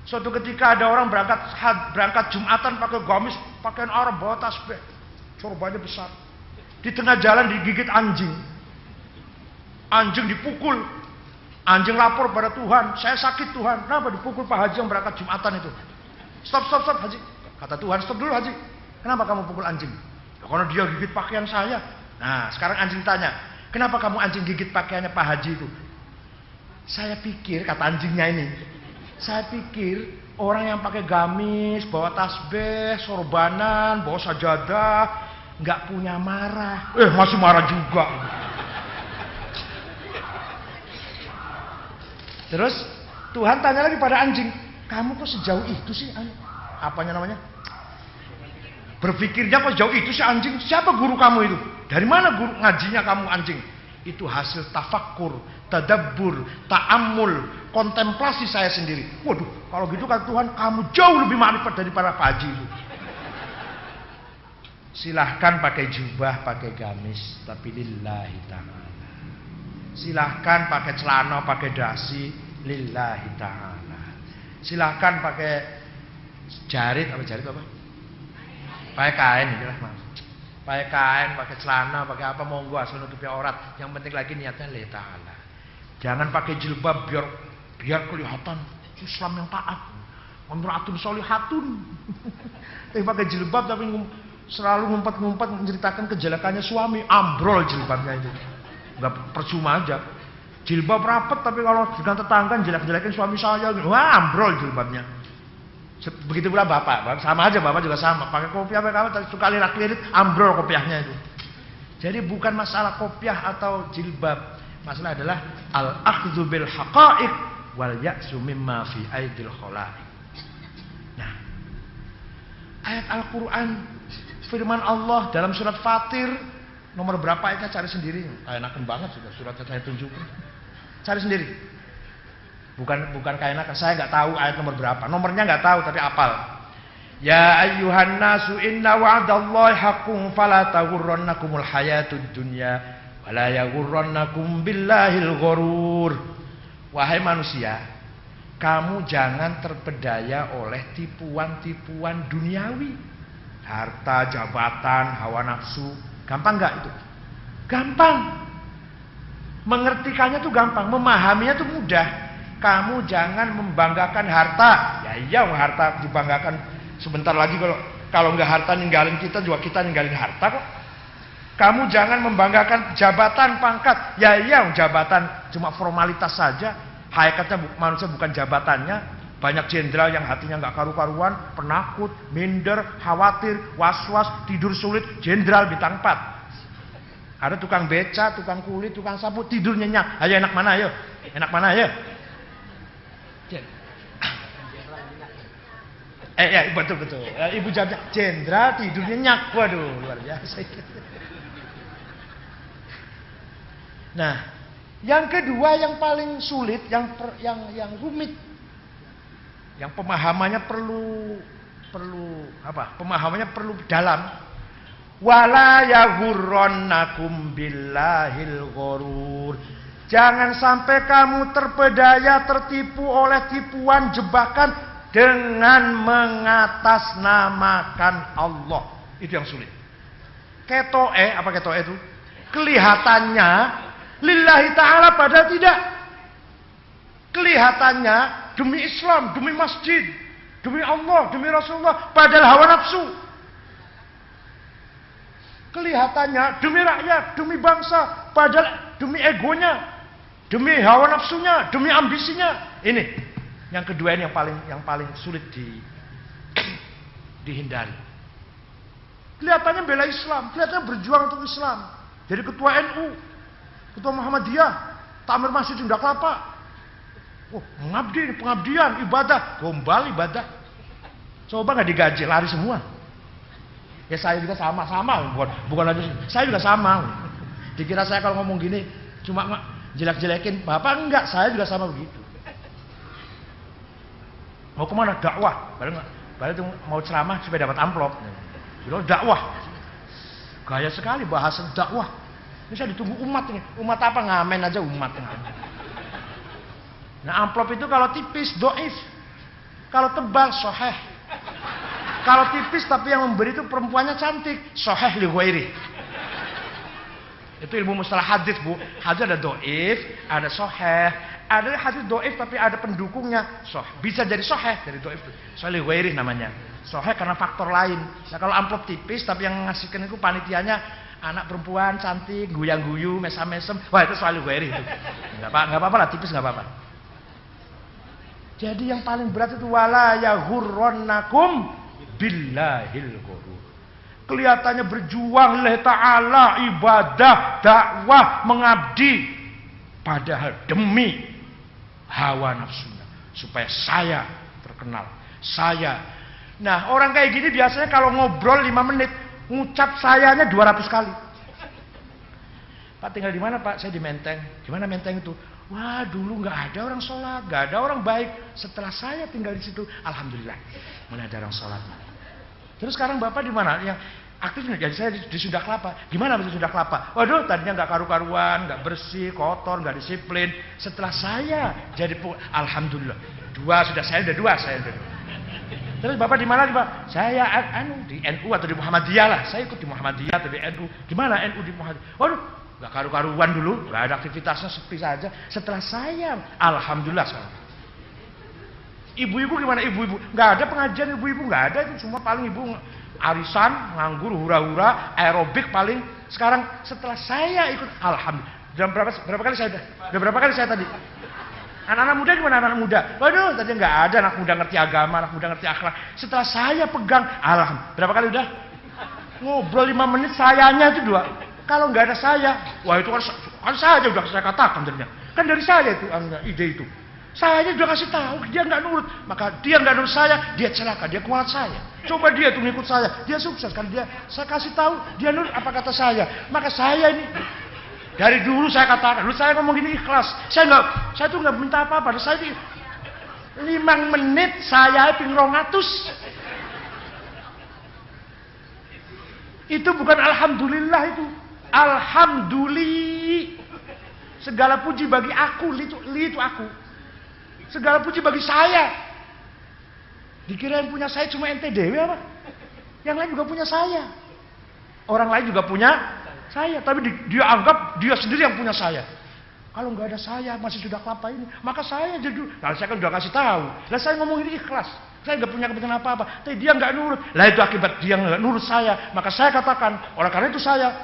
Suatu ketika ada orang berangkat Jumatan pakai gamis, pakaian Arab, bawa tasbih, sorbannya besar. Di tengah jalan digigit anjing. Anjing dipukul. Anjing lapor pada Tuhan, saya sakit Tuhan. Kenapa dipukul Pak Haji yang berangkat Jumatan itu? Stop Haji. Kata Tuhan, stop dulu Haji. Kenapa kamu pukul anjing? Ya, karena dia gigit pakaian saya. Nah, sekarang anjing tanya, kenapa kamu anjing gigit pakaiannya Pak Haji itu? Saya pikir, kata anjingnya ini, saya pikir orang yang pakai gamis, bawa tasbih, sorbanan, bawa sajadah, nggak punya marah. Masih marah juga. Terus Tuhan tanya lagi pada anjing, kamu kok sejauh itu sih? Apanya namanya? Berpikirnya kok jauh itu sih anjing? Siapa guru kamu itu? Dari mana guru ngajinya kamu anjing? Itu hasil tafakkur, tadabbur, ta'ammul, kontemplasi saya sendiri. Waduh, kalau gitu kan Tuhan, kamu jauh lebih makrifat daripada Pak Haji itu. Silahkan pakai jubah, pakai gamis, tapi lillahi ta'ala. Silahkan pakai celana, pakai dasi, lillahi ta'ala. Silahkan pakai jarit apa? Pakai kain, itulah mas. Pakai kain, pakai celana, pakai apa monggo asal nutupi aurat. Yang penting lagi niatnya lillahi ta'ala. Jangan pakai jilbab biar kelihatan Islam yang taat. Imra'atun sholihatun. Tapi pakai jilbab tapi selalu ngumpet-ngumpet menceritakan kejelekannya suami, ambrol jilbabnya itu. Enggak percuma aja. Jilbab rapet tapi kalau dengan tetangga jelek-jelekin suami saya, wah ambrol jilbabnya. Begitu pula bapak sama aja, bapak juga sama. Pakai kopiah kamu suka lirak-lirik, ambrol kopiahnya itu. Jadi bukan masalah kopiah atau jilbab. Masalah adalah al-akhdzu bil haqa'iq wal ya'su mimma fi aidil khalaiq. Nah, ayat Al-Qur'an firman Allah dalam surat Fatir nomor berapa ayatnya cari sendiri. Enakan banget sudah suratnya saya tunjukin. Cari sendiri. Bukan kayak saya nggak tahu ayat nomor berapa. Nomornya nggak tahu tapi apal. Ya ayyuhan nasu inna wa'dallahi haqqun fala taghurrannakumul hayatud dunya wala yaghurrannakum billahil ghurur. Wahai manusia, kamu jangan terpedaya oleh tipuan-tipuan duniawi. Harta, jabatan, hawa nafsu. Gampang nggak itu? Gampang. Mengertikannya tuh gampang, memahaminya tuh mudah. Kamu jangan membanggakan harta. Ya iya, harta dibanggakan. Sebentar lagi kalau nggak harta ninggalin kita, juga kita ninggalin harta kok. Kamu jangan membanggakan jabatan, pangkat. Ya iya, jabatan cuma formalitas saja. Hakikatnya manusia bukan jabatannya. Banyak jenderal yang hatinya nggak karu-karuan, penakut, minder, khawatir, was-was, tidur sulit. Jenderal bintang 4. Ada tukang beca, tukang kulit, tukang sapu, tidur nyenyak. Ayo enak mana ayo? Enak mana ayo? Ya betul. Ibu jawabnya jenderal tidur nyenyak. Waduh, luar biasa. Nah, yang kedua yang paling sulit, yang rumit, yang pemahamannya perlu apa? Pemahamannya perlu dalam. Wala yaghurrannakum billahil ghurur. Jangan sampai kamu terpedaya, tertipu oleh tipuan jebakan dengan mengatasnamakan Allah. Itu yang sulit. Ketoe, apa ketoe itu? Kelihatannya lillahi ta'ala padahal tidak. Kelihatannya demi Islam, demi masjid, demi Allah, demi Rasulullah, padahal hawa nafsu. Kelihatannya demi rakyat, demi bangsa, padahal demi egonya. demi hawa nafsunya, demi ambisinya. Ini yang kedua, ini yang paling sulit dihindari. Kelihatannya bela Islam, kelihatannya berjuang untuk Islam. Jadi ketua NU, ketua Muhammadiyah, takmir masjid Sunda Kelapa. Oh, mengabdi, pengabdian, ibadah, gombal ibadah. Coba nggak digaji, lari semua. Ya saya juga sama, bukan lagi. Saya juga sama. Dikira saya kalau ngomong gini cuma jelek-jelekin Bapak, enggak, saya juga sama begitu. Mau kemana? Dakwah. Padahal mau ceramah supaya dapat amplop. Itu dakwah. Gaya sekali bahasa dakwah. Ini saya ditunggu umat ini. Umat apa? Ngamen aja umat. Nah, amplop itu kalau tipis doif, kalau tebal soheh. Kalau tipis tapi yang memberi itu perempuannya cantik, soheh li ghairi. Itu ilmu mustalah hadis, Bu. Hadis ada doif, ada soheh. Ada hadis doif tapi ada pendukungnya, bisa jadi soheh dari doif itu. Soheh li ghairi namanya. Soheh karena faktor lain. Nah, kalau amplop tipis tapi yang ngasihkan itu panitianya anak perempuan cantik, guyang-guyu, mesam-mesem, wah itu soheh li ghairi itu. Enggak apa-apa lah, tipis enggak apa-apa. Jadi yang paling berat itu wala yaghurrannakum billahil ghurur. Kelihatannya berjuang lillahi ta'ala, ibadah, dakwah, mengabdi, padahal demi hawa nafsunya supaya saya terkenal. Nah, orang kayak gini biasanya kalau ngobrol 5 menit ngucap sayanya 200 kali. Pak tinggal di mana, Pak? Saya di Menteng. Gimana Menteng itu? Wah, dulu nggak ada orang sholat, nggak ada orang baik. Setelah saya tinggal di situ, alhamdulillah, mulai ada orang sholat. Terus sekarang Bapak di mana? Yang aktif nih, jadi saya di Sunda Kelapa. Gimana di Sunda Kelapa? Waduh, tadinya nggak karu-karuan, nggak bersih, kotor, nggak disiplin. Setelah saya jadi, alhamdulillah, saya udah dua. Terus Bapak di mana, Pak? Saya di NU atau di Muhammadiyah lah. Saya ikut di Muhammadiyah atau di NU. Gimana NU di Muhammadiyah? Waduh, nggak karu-karuan dulu, nggak ada aktivitasnya, sepi saja. Setelah saya, alhamdulillah sekarang. Ibu-ibu gimana? Ibu-ibu nggak ada pengajian, ibu-ibu nggak ada, itu cuma paling ibu arisan, nganggur, hura-hura, aerobik paling. Sekarang setelah saya ikut, alhamdulillah. Jam berapa kali saya udah berapa kali saya tadi? Anak-anak muda gimana? Anak muda, waduh, tadi nggak ada anak muda ngerti agama, anak muda ngerti akhlak. Setelah saya pegang, alhamdulillah. Berapa kali udah? Ngobrol 5 menit, sayanya itu 2. Kalau nggak ada saya, wah itu kan saya udah saya katakan jadinya. Kan dari saya itu ide itu. Saya udah kasih tahu, dia nggak nurut. Maka dia nggak nurut saya, dia celaka, dia kuat saya. Coba dia tuh ngikut saya, dia sukses. Kan saya kasih tahu, dia nurut apa kata saya. Maka saya ini dari dulu saya katakan, dulu saya ngomong gini ikhlas. Saya tuh nggak minta apa-apa. Saya 5 menit saya ping 200. Itu bukan alhamdulillah itu. Alhamdulillah. Segala puji bagi aku, itu aku. Segala puji bagi saya. Dikira yang punya saya cuma ente dewe apa? Yang lain juga punya saya. Orang lain juga punya saya, tapi dia anggap dia sendiri yang punya saya. Kalau nggak ada saya, masih Sunda Kelapa ini, maka saya jadi. Nah, saya kan udah kasih tahu. Lah saya ngomong ini ikhlas. Saya nggak punya kepentingan apa-apa. Tapi dia nggak nurut. Lah itu akibat dia nggak nurut saya. Maka saya katakan, oleh karena itu saya.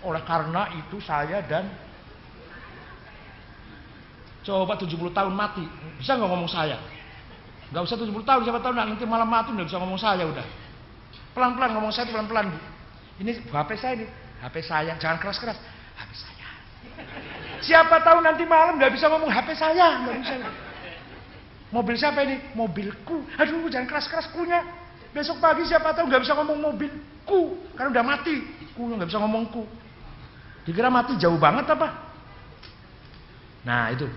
Oleh karena itu saya dan coba 70 tahun mati, bisa nggak ngomong saya? Nggak usah 70 tahun, siapa tahu nanti malam mati nggak bisa ngomong saya udah. Pelan-pelan ngomong saya itu pelan-pelan, Bu. Ini HP saya nih, HP saya, jangan keras-keras. HP saya. Siapa tahu nanti malam nggak bisa ngomong HP saya, nggak bisa. Mobil siapa ini? Mobilku. Aduh, jangan keras-keras kunya. Besok pagi siapa tahu nggak bisa ngomong mobilku, karena udah mati. Ku nggak bisa ngomongku. Dikira mati jauh banget apa? Nah itu.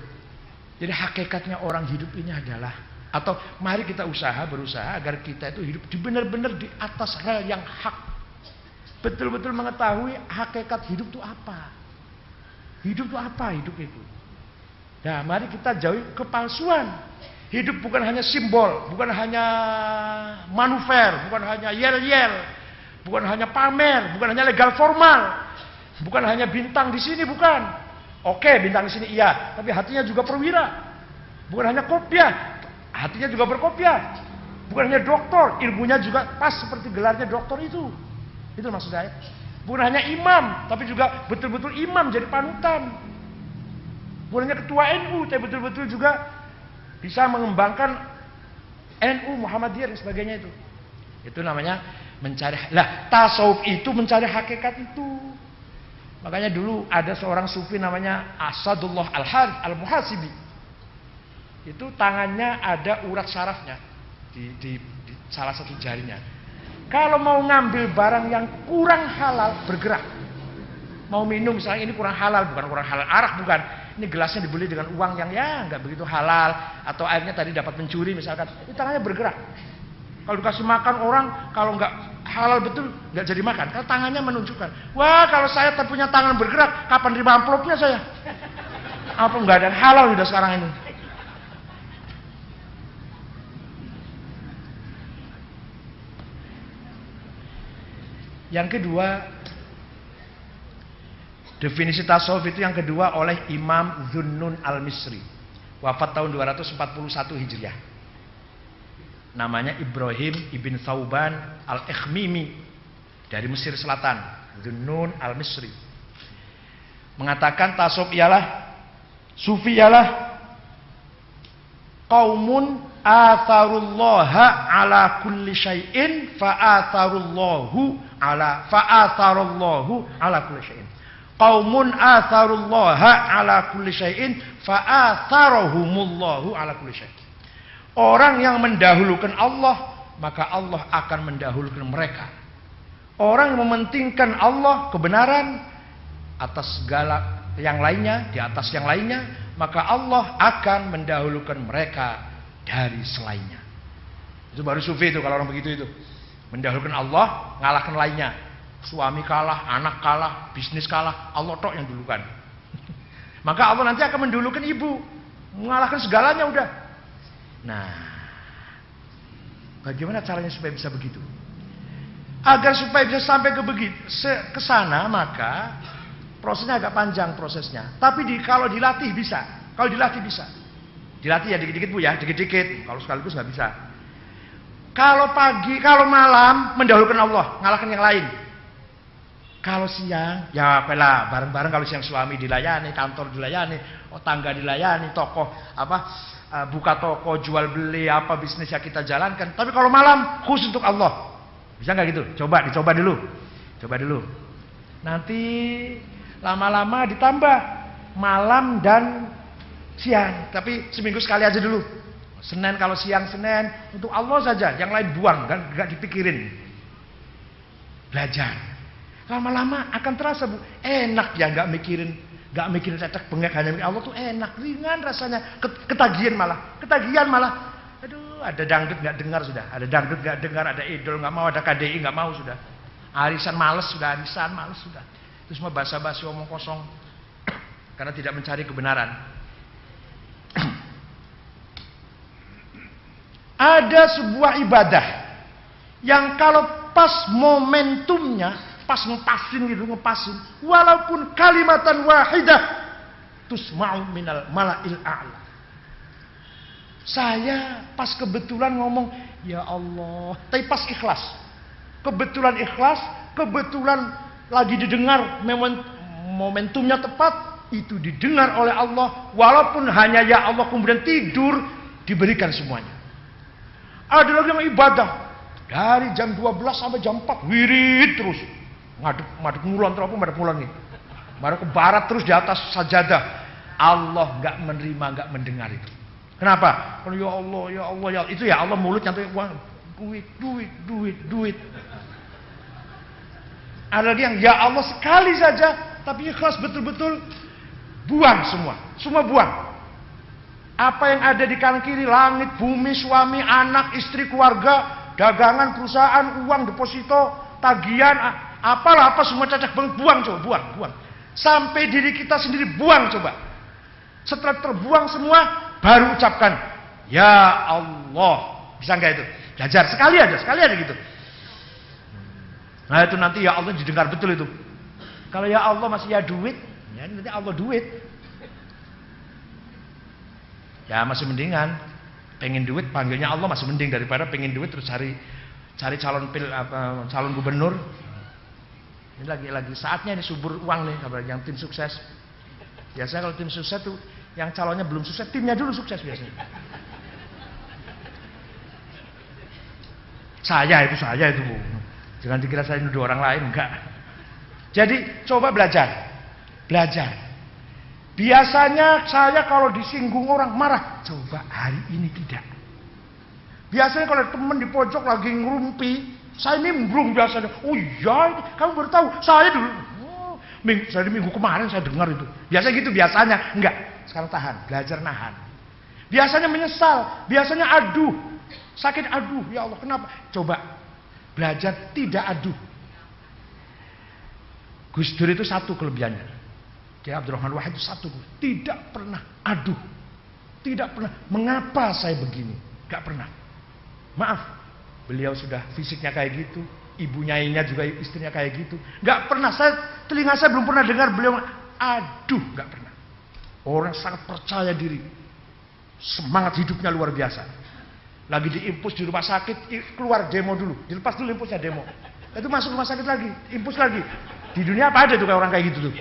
Jadi hakikatnya orang hidup ini adalah, atau mari kita berusaha agar kita itu hidup benar-benar di atas rel yang hak. Betul-betul mengetahui hakikat hidup itu apa. Hidup itu apa? Hidup itu. Nah, mari kita jauhi kepalsuan. Hidup bukan hanya simbol, bukan hanya manuver, bukan hanya yel-yel, bukan hanya pamer, bukan hanya legal formal, bukan hanya bintang di sini, bukan. Oke, bintang di sini iya, tapi hatinya juga perwira. Bukan hanya kopiah, hatinya juga berkopiah. Bukan hanya doktor, ilmunya juga pas seperti gelarnya doktor itu. Itu maksud saya. Bukan hanya imam, tapi juga betul-betul imam jadi panutan. Bukannya ketua NU, tapi betul-betul juga bisa mengembangkan NU, Muhammadiyah dan sebagainya itu. Itu namanya mencari. Lah, tasawuf itu mencari hakikat itu. Makanya dulu ada seorang sufi namanya Asadullah Al-Harith Al-Muhasibi. Itu tangannya ada urat sarafnya di salah satu jarinya. Kalau mau ngambil barang yang kurang halal, bergerak. Mau minum misalnya ini kurang halal, bukan kurang halal arak, bukan. Ini gelasnya dibeli dengan uang yang ya nggak begitu halal, atau airnya tadi dapat mencuri misalkan, ini tangannya bergerak. Kalau dikasih makan orang, kalau nggak halal betul nggak jadi makan. Karena tangannya menunjukkan, wah kalau saya punya tangan bergerak, kapan terima amplopnya saya? Apa nggak ada yang halal udah sekarang ini? Yang kedua, definisi tasawuf itu yang kedua oleh Imam Zunnun Al-Misri, wafat tahun 241 Hijriah. Namanya Ibrahim ibn Thauban Al-Ikhmimi dari Mesir Selatan. Zunnun Al-Misri mengatakan tasawuf ialah, sufi ialah qaumun atharullaha ala kulli syai'in fa'atharullahu ala kulli syai'in. Qaumun atharullaha ala kulli syai'in fa'atharahumullahu ala kulli syai'in. Orang yang mendahulukan Allah, maka Allah akan mendahulukan mereka. Orang yang mementingkan Allah, kebenaran atas segala yang lainnya, di atas yang lainnya, maka Allah akan mendahulukan mereka dari selainnya. Itu baru sufi itu, kalau orang begitu itu. Mendahulukan Allah, ngalahkan lainnya. Suami kalah, anak kalah, bisnis kalah, Allah tok yang dulukan. Maka Allah nanti akan mendahulukan ibu, mengalahkan segalanya udah. Nah, bagaimana caranya supaya bisa begitu? Agar supaya bisa sampai ke sana, maka prosesnya agak panjang prosesnya. Tapi kalau dilatih bisa. Kalau dilatih bisa. Dilatih ya dikit-dikit Bu ya, dikit-dikit. Kalau sekaligus nggak bisa. Kalau pagi, kalau malam mendahulukan Allah, ngalahkan yang lain. Kalau siang, ya apalah bareng-bareng. Kalau siang suami dilayani, kantor dilayani, tangga dilayani, toko buka toko, jual beli bisnis yang kita jalankan. Tapi kalau malam khusus untuk Allah, bisa nggak gitu? Dicoba dulu. Nanti lama-lama ditambah malam dan siang. Tapi seminggu sekali aja dulu. Senin kalau siang Senin untuk Allah saja, yang lain buang, nggak dipikirin. Belajar. Lama-lama akan terasa Bu, enak ya nggak mikirin cetek bengek, hanya Allah tuh enak, ringan rasanya, ketagihan malah. Aduh, ada dangdut nggak dengar sudah, ada dangdut nggak dengar, ada idol nggak mau, ada KDI nggak mau sudah, arisan males sudah, itu semua basa-basi omong kosong, karena tidak mencari kebenaran. Ada sebuah ibadah yang kalau pas momentumnya, pas ngepasin, walaupun kalimatan wahidah tusma'u minal mala'il a'la. Saya pas kebetulan ngomong ya Allah, tapi pas ikhlas. Kebetulan ikhlas, kebetulan lagi didengar, momentumnya tepat, itu didengar oleh Allah, walaupun hanya ya Allah kemudian tidur, diberikan semuanya. Ada lagi yang ibadah dari jam 12 sampai jam 4 wirid terus. Ngadep ngulon terus, ngadep ngulon nih. Baru ke barat terus di atas sajadah. Allah nggak menerima, nggak mendengar itu. Kenapa? Kalau ya Allah, itu ya Allah mulut nyampe uang, duit. Ada yang ya Allah sekali saja, tapi ikhlas betul-betul buang semua buang. Apa yang ada di kanan kiri, langit, bumi, suami, anak, istri, keluarga, dagangan, perusahaan, uang, deposito, tagihan, apa semua cacak buang coba, buang. Sampai diri kita sendiri buang coba. Setelah terbuang semua, baru ucapkan ya Allah. Bisa nggak itu? Belajar sekali aja gitu. Nah itu nanti ya Allah didengar betul itu. Kalau ya Allah masih ya duit, ya nanti Allah duit. Ya masih mendingan. Pengen duit panggilnya Allah masih mending daripada pengen duit terus cari calon gubernur. Ini lagi saatnya ini subur uang nih, yang tim sukses. Biasanya kalau tim sukses tuh Yang calonnya belum sukses, timnya dulu sukses biasanya. Saya itu Bu. Jangan dikira saya nuduh orang lain, enggak. Jadi coba belajar. Biasanya saya kalau disinggung orang marah, coba hari ini tidak. Biasanya kalau teman di pojok lagi ngerumpi, saya nimbrung biasanya. Oh iya, kamu baru tahu, saya dulu. Minggu kemarin saya dengar itu. Biasanya gitu, biasanya. Enggak, sekarang tahan, belajar nahan. Biasanya menyesal, biasanya aduh. Sakit aduh, ya Allah kenapa? Coba belajar tidak aduh. Gus Dur itu satu kelebihannya. Kiai Abdurrahman Wahid itu satu, tidak pernah aduh. Tidak pernah, mengapa saya begini? Gak pernah. Maaf, beliau sudah fisiknya kayak gitu. Ibu nyainya juga istrinya kayak gitu. Gak pernah, telinga saya belum pernah dengar beliau aduh, gak pernah. Orang sangat percaya diri. Semangat hidupnya luar biasa. Lagi diimpus di rumah sakit, keluar demo dulu. Dilepas dulu impusnya demo. Itu masuk rumah sakit lagi, impus lagi. Di dunia apa ada tuh kayak orang kayak gitu tuh.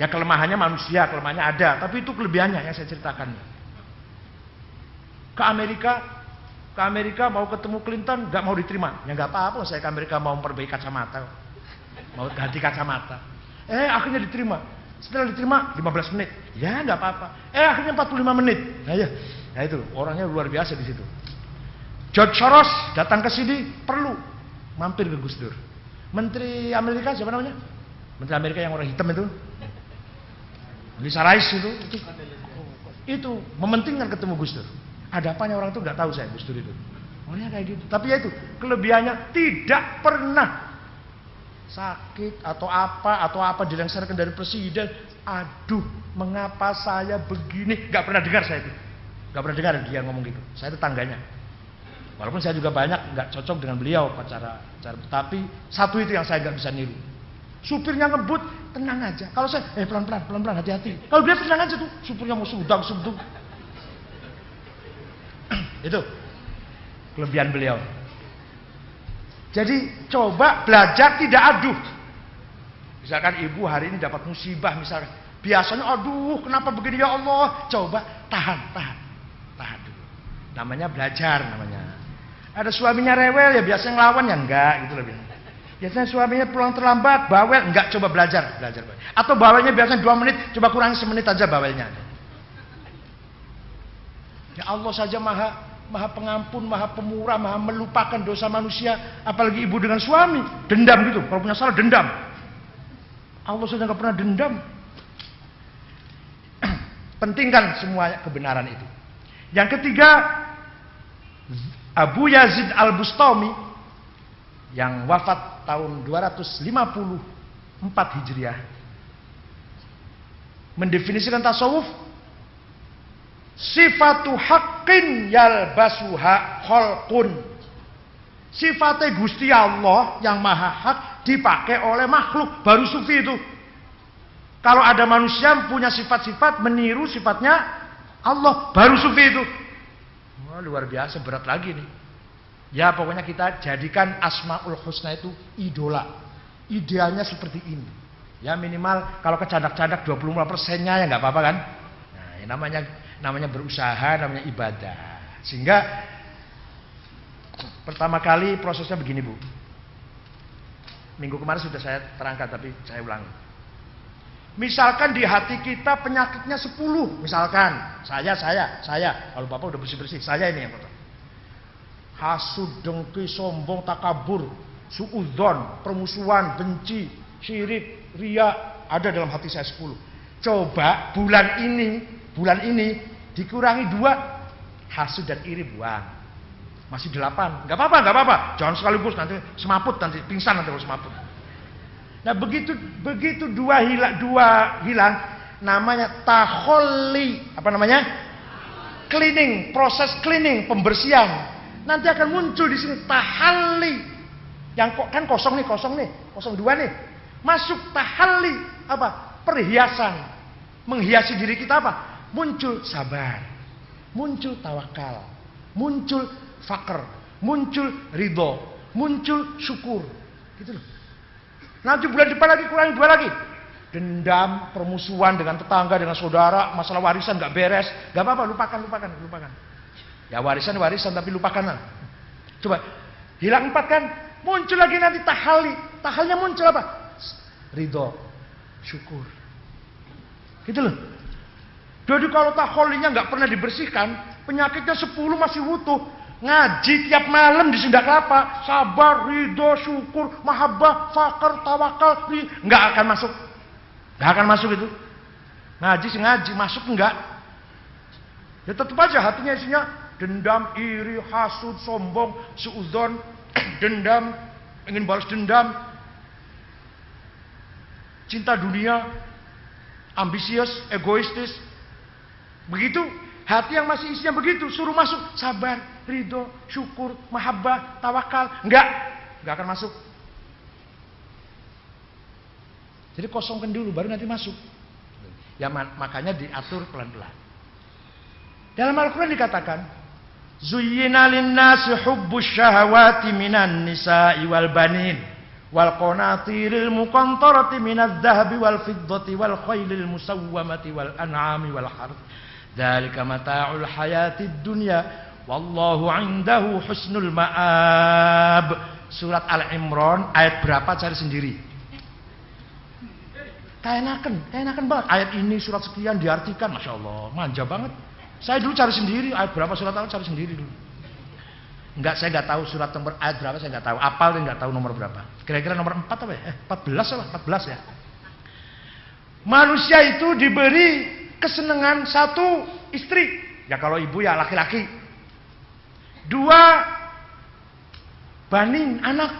Ya kelemahannya manusia, kelemahannya ada. Tapi itu kelebihannya yang saya ceritakan. Ke Amerika mau ketemu Clinton, gak mau diterima. Ya gak apa-apa, saya ke Amerika mau memperbaiki kacamata. Mau ganti kacamata. Akhirnya diterima. Setelah diterima 15 menit. Ya gak apa-apa. Akhirnya 45 menit. Nah itu orangnya luar biasa di situ. George Soros datang ke sini perlu mampir ke Gus Dur. Menteri Amerika siapa namanya? Menteri Amerika yang orang hitam itu. Lisa Rice itu mementingkan ketemu Gus Dur. Ada apanya orang itu nggak tahu saya Gus Dur itu. Orangnya kayak gitu. Tapi ya itu kelebihannya tidak pernah sakit atau apa dilengsarkan dari presiden. Aduh, mengapa saya begini? Nggak pernah dengar saya itu. Gak pernah dengar dia ngomong gitu. Saya tetangganya. Walaupun saya juga banyak gak cocok dengan beliau cara tapi satu itu yang saya gak bisa niru. Supirnya ngebut, tenang aja. Kalau saya pelan-pelan hati-hati. Kalau dia tenang aja tuh, supirnya mau sudang. Itu kelebihan beliau. Jadi coba belajar tidak aduh. Misalkan ibu hari ini dapat musibah misalkan. Biasanya aduh kenapa begini ya Allah. Coba tahan dulu. Namanya belajar namanya. Ada suaminya rewel ya biasanya ngelawan ya enggak gitu lebih. Biasanya suaminya pulang terlambat, bawel enggak, coba belajar. Atau bawelnya biasanya 2 menit, coba kurangi semenit aja bawelnya. Ya Allah saja maha pengampun, maha pemurah, maha melupakan dosa manusia, apalagi ibu dengan suami, dendam gitu. Kalau punya salah dendam. Allah saja enggak pernah dendam. Pentingkan semua kebenaran itu. Yang ketiga, Abu Yazid Al-Bustami yang wafat tahun 254 Hijriah mendefinisikan tasawuf sifatu haqqin yalbasuha khalqun. Sifatnya Gusti Allah yang maha hak dipakai oleh makhluk, baru sufi itu. Kalau ada manusia punya sifat-sifat meniru sifatnya Allah, baru sufi itu. Wah, luar biasa, berat lagi nih. Ya pokoknya kita jadikan Asmaul Husna itu idola. Idealnya seperti ini. Ya minimal kalau kecadak-cadak 25%-nya ya nggak apa-apa kan. Nah, ya namanya berusaha, namanya ibadah. Sehingga pertama kali prosesnya begini Bu. Minggu kemarin sudah saya terangkan tapi saya ulangi. Misalkan di hati kita penyakitnya 10, misalkan saya, kalau Bapak udah bersih-bersih, saya ini yang kotor. Hasud, dengki, sombong, takabur, suudzon, permusuhan, benci, syirik, riya ada dalam hati saya 10. Coba bulan ini dikurangi 2, hasud dan iri buang. Masih 8, nggak apa-apa. Jangan sekaligus nanti semaput, nanti pingsan nanti kalau semaput. Nah begitu dua hilang, namanya taholli, apa namanya? Cleaning, proses cleaning, pembersihan. Nanti akan muncul di sini tahalli. Yang kan kosong nih, 02 nih. Masuk tahalli, apa? Perhiasan. Menghiasi diri kita apa? Muncul sabar, muncul tawakal, muncul fakir, muncul ridho, muncul syukur. Gitu loh. Nanti bulan depan lagi kurangi 2 lagi. dendam, permusuhan dengan tetangga, dengan saudara, masalah warisan nggak beres, nggak apa-apa, lupakan. Ya warisan tapi lupakanlah. Coba hilang 4 kan, muncul lagi nanti tahalnya muncul apa? Ridho, syukur. Gitu loh. Jadi kalau taholinya nggak pernah dibersihkan, penyakitnya 10 masih utuh. Ngaji tiap malam di Sunda Kelapa, sabar, ridho, syukur, mahabbah, fakir, tawakal, nggak akan masuk. Nggak akan masuk itu. Ngaji, masuk enggak. Ya tetap aja hatinya isinya dendam, iri, hasud, sombong, suudzon, dendam, ingin balas dendam, cinta dunia, ambisius, egoistis. Begitu, hati yang masih isinya begitu, suruh masuk, sabar, ridho, syukur, mahabbah, tawakal, enggak akan masuk. Jadi kosongkan dulu, baru nanti masuk. Ya makanya diatur pelan-pelan. Dalam Al-Quran dikatakan, Zuyyina lin-nasi hubbus syahawati minan nisa'i wal banin wal qanatiril muqantarati minadh dhahabi wal fiddati wal khailil musawwamati wal an'ami wal harth. Dzalika mata'ul hayatid dunya wallahu 'indahu husnul ma'ab. Surat Al-Imran ayat berapa cari sendiri. Kayak-kayakan banget. Ayat ini surat sekian diartikan, Masya Allah, manja banget. Saya dulu cari sendiri, ayat berapa surat apa cari sendiri dulu. Enggak, saya nggak tahu surat nomor ayat berapa, saya nggak tahu. Apal dan nggak tahu nomor berapa. Kira-kira nomor 4 apa ya? 14 ya. Manusia itu diberi kesenangan 1 istri. Ya kalau ibu ya laki-laki. 2 banin, anak.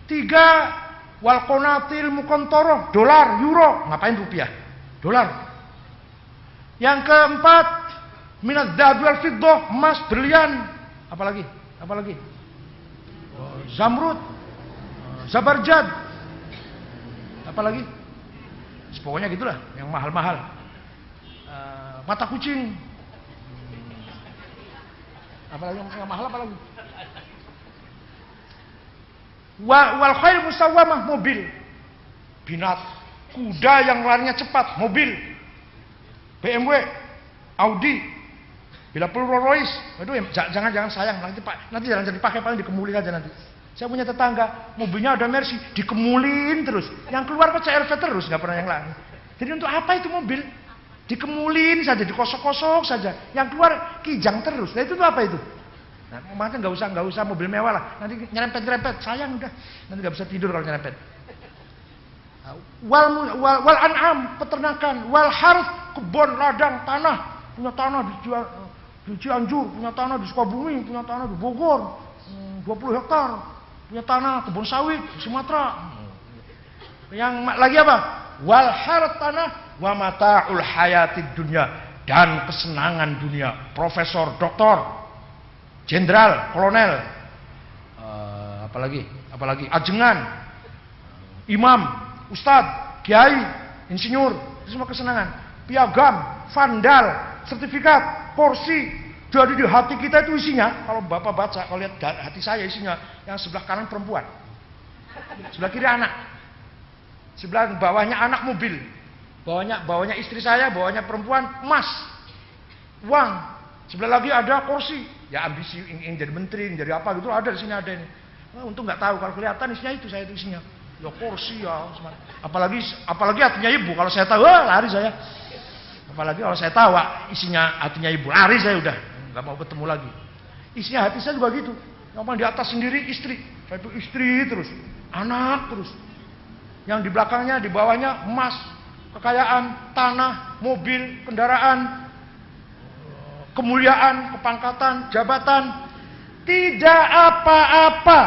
3 wal qanatil muqantarah, dolar, euro, ngapain rupiah? Dolar. Yang keempat, minadh dzahab wal fiddah, emas, berlian, apalagi? Zamrud, zabarjad. Apalagi? Pokoknya gitulah, yang mahal-mahal. Mata kucing. Apalagi yang mahal apalagi? Wal khail musawwamah, mobil. Binat, kuda yang larinya cepat, mobil. BMW, Audi, bila perlu Rolls Royce. Waduh, jangan sayang, nanti jangan dipakai, paling dikemulin aja nanti. Saya punya tetangga, mobilnya ada Mercy, dikemulin terus. Yang keluar CR-V terus, nggak pernah yang lain. Jadi untuk apa itu mobil? Dikemulin saja, dikosok-kosok saja. Yang keluar kijang terus. Nah itu tuh apa itu? Nah, makanya nggak usah mobil mewah lah. Nanti nyerempet, sayang udah. Nanti nggak bisa tidur kalau nyerempet. Wal an'am, peternakan, wal harth, kebun, ladang, tanah. Punya tanah di Cianjur, punya tanah di Sukabumi, punya tanah di Bogor, 20 hektar. Punya tanah kebun sawit di Sumatera. Yang lagi apa? Wal harth, tanah, wa mata'ul hayatid dunya, dan kesenangan dunia. Profesor, doktor, jenderal, kolonel, apalagi ajengan, imam, ustadz, kiai, insinyur, itu semua kesenangan. Piagam, vandal, sertifikat, porsi. Jadi di hati kita itu isinya, kalau Bapak baca, kalau lihat hati saya isinya, yang sebelah kanan perempuan, sebelah kiri anak, sebelah bawahnya anak, mobil, bawahnya istri saya, bawahnya perempuan, emas, uang. Sebelah lagi ada kursi, ya ambisi ingin jadi menteri, ingin jadi apa gitu, ada di sini ada ini. Nah, untung nggak tahu, kalau kelihatan isinya itu, saya itu isinya. Ya kursi ya, apalagi hatinya ibu. Kalau saya tahu, lari saya. Apalagi kalau saya tahu isinya hatinya ibu, lari saya udah, nggak mau ketemu lagi. Isinya hati saya juga gitu. Yang di atas sendiri istri, saya itu istri terus, anak terus. Yang di belakangnya, di bawahnya emas, kekayaan, tanah, mobil, kendaraan, kemuliaan, kepangkatan, jabatan. Tidak apa-apa.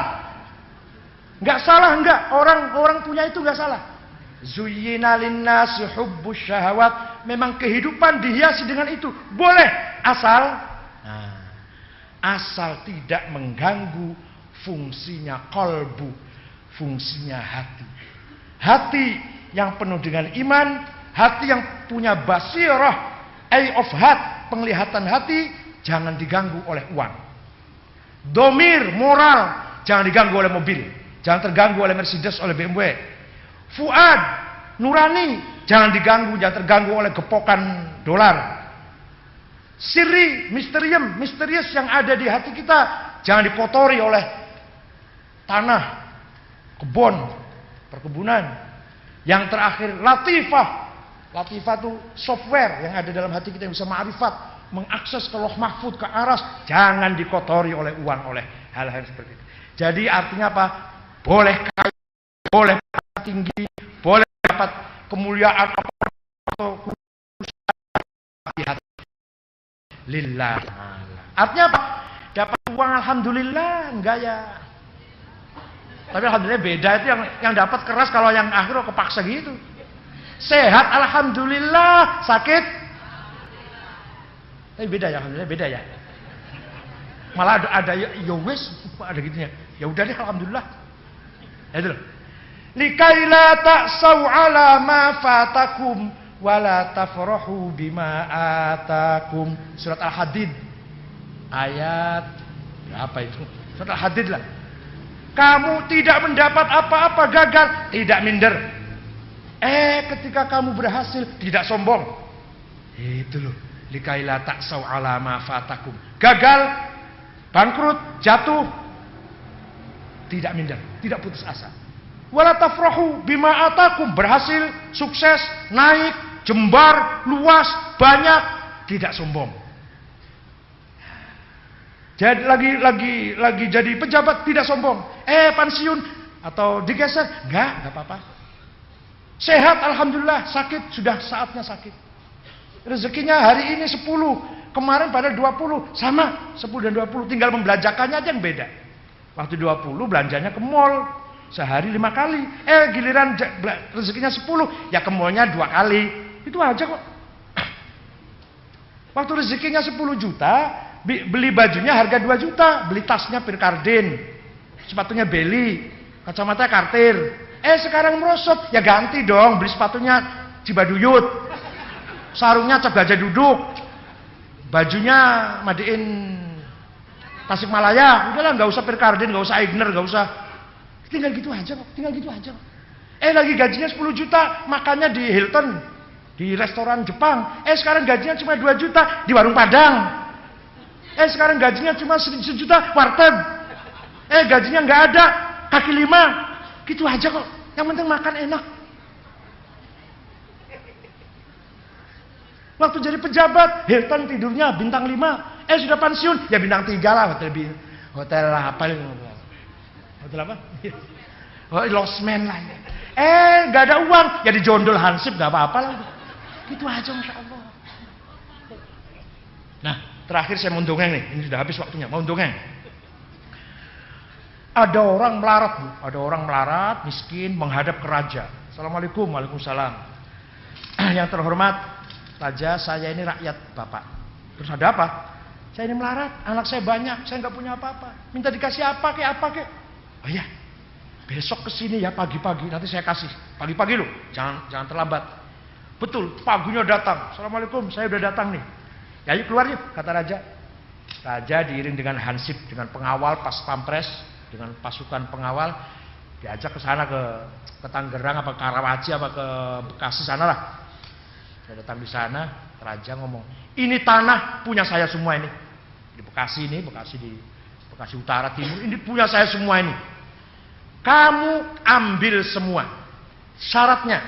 Enggak salah, enggak. Orang punya itu enggak salah. Zuyyina linnasi hubbus syahawat. Memang kehidupan dihiasi dengan itu. Boleh. Asal tidak mengganggu fungsinya qalbu, fungsinya hati. Hati yang penuh dengan iman, hati yang punya basirah, eye of heart, penglihatan hati, jangan diganggu oleh uang. Domir, moral, jangan diganggu oleh mobil. Jangan terganggu oleh Mercedes, oleh BMW. Fuad, nurani, jangan diganggu, jangan terganggu oleh gepokan dolar. Sirri, misterius yang ada di hati kita, jangan dikotori oleh tanah, kebun, perkebunan. Yang terakhir, latifah. Latifah itu software yang ada dalam hati kita yang bisa ma'rifat, mengakses ke loh mahfud, ke aras. Jangan dikotori oleh uang, oleh hal-hal seperti itu. Jadi artinya apa? Boleh kaya, boleh tinggi, boleh dapat kemuliaan atau lillah. Artinya apa? Dapat uang alhamdulillah, enggak ya. Tapi alhamdulillah beda itu yang dapat keras, kalau yang akhir kepaksa gitu. Sehat alhamdulillah, sakit. Tapi beda ya, alhamdulillah beda ya. Malah ada ya wes, ada gitunya. Ya udah deh alhamdulillah. Ya itu loh. Likaila ta'sau ala ma fatakum wala tafrahu bima atakum. Surat Al-Hadid ayat apa itu? Surat Al-Hadid lah. Kamu tidak mendapat apa-apa, gagal, tidak minder. Ketika kamu berhasil, tidak sombong. Itu loh. Likaila ta'sau ala ma fatakum. Gagal, bangkrut, jatuh, tidak minder, tidak putus asa. Wala tafrahu bima atakum, berhasil, sukses, naik, jembar, luas, banyak, tidak sombong. Jadi lagi jadi pejabat, tidak sombong. Pensiun atau digeser, enggak apa-apa. Sehat alhamdulillah, sakit sudah saatnya sakit. Rezekinya hari ini 10, kemarin pada 20, sama 10 dan 20, tinggal membelanjakannya aja yang beda. Waktu 20 belanjanya ke mall sehari 5 kali. Giliran rezekinya 10, ya ke mallnya 2 kali. Itu aja kok. Waktu rezekinya 10 juta, beli bajunya harga 2 juta, beli tasnya Pirkardin, sepatunya Beli, kacamata Cartier. Sekarang merosot, ya ganti dong, beli sepatunya Cibaduyut, sarungnya Cap Gajah Duduk, bajunya Madiin Tasikmalaya. Udahlah, nggak usah Pirkardin, nggak usah Aigner, nggak usah. Tinggal gitu aja kok, tinggal gitu aja kok. Lagi gajinya 10 juta, makannya di Hilton, di restoran Jepang. Sekarang gajinya cuma 2 juta di warung Padang. Sekarang gajinya cuma 1 juta warteg. Gajinya nggak ada, kaki 5. Gitu aja kok. Yang penting makan enak. Waktu jadi pejabat, Hilton tidurnya bintang 5. Sudah pensiun, ya bintang 3 lah. Hotel apa? Hotel apa? Losmen lah. Gak ada uang, ya dijondol Hansip, gak apa-apa lah. Gitu aja, Masya Allah. Nah, terakhir saya mau dongeng nih. Ini sudah habis waktunya, mau dongeng. Ada orang melarat, Bu. Ada orang melarat, miskin, menghadap ke raja. Assalamualaikum, waalaikumsalam. Yang terhormat, raja, saya ini rakyat Bapak. Terus ada apa? Saya ini melarat, anak saya banyak, saya nggak punya apa-apa. Minta dikasih apa kek? Oh iya, besok kesini ya pagi-pagi, nanti saya kasih. Pagi-pagi loh, jangan terlambat. Betul, paginya datang. Assalamualaikum, saya udah datang nih. Ya yuk keluar yuk, kata raja. Raja diiring dengan hansip, dengan pengawal pas pampres, dengan pasukan pengawal, diajak ke sana ke Tangerang apa Karawaci apa ke Bekasi sana lah. Saya datang di sana, raja ngomong, ini tanah punya saya semua ini. Di Bekasi ini, Bekasi di Bekasi Utara Timur, ini punya saya semua ini. Kamu ambil semua. Syaratnya,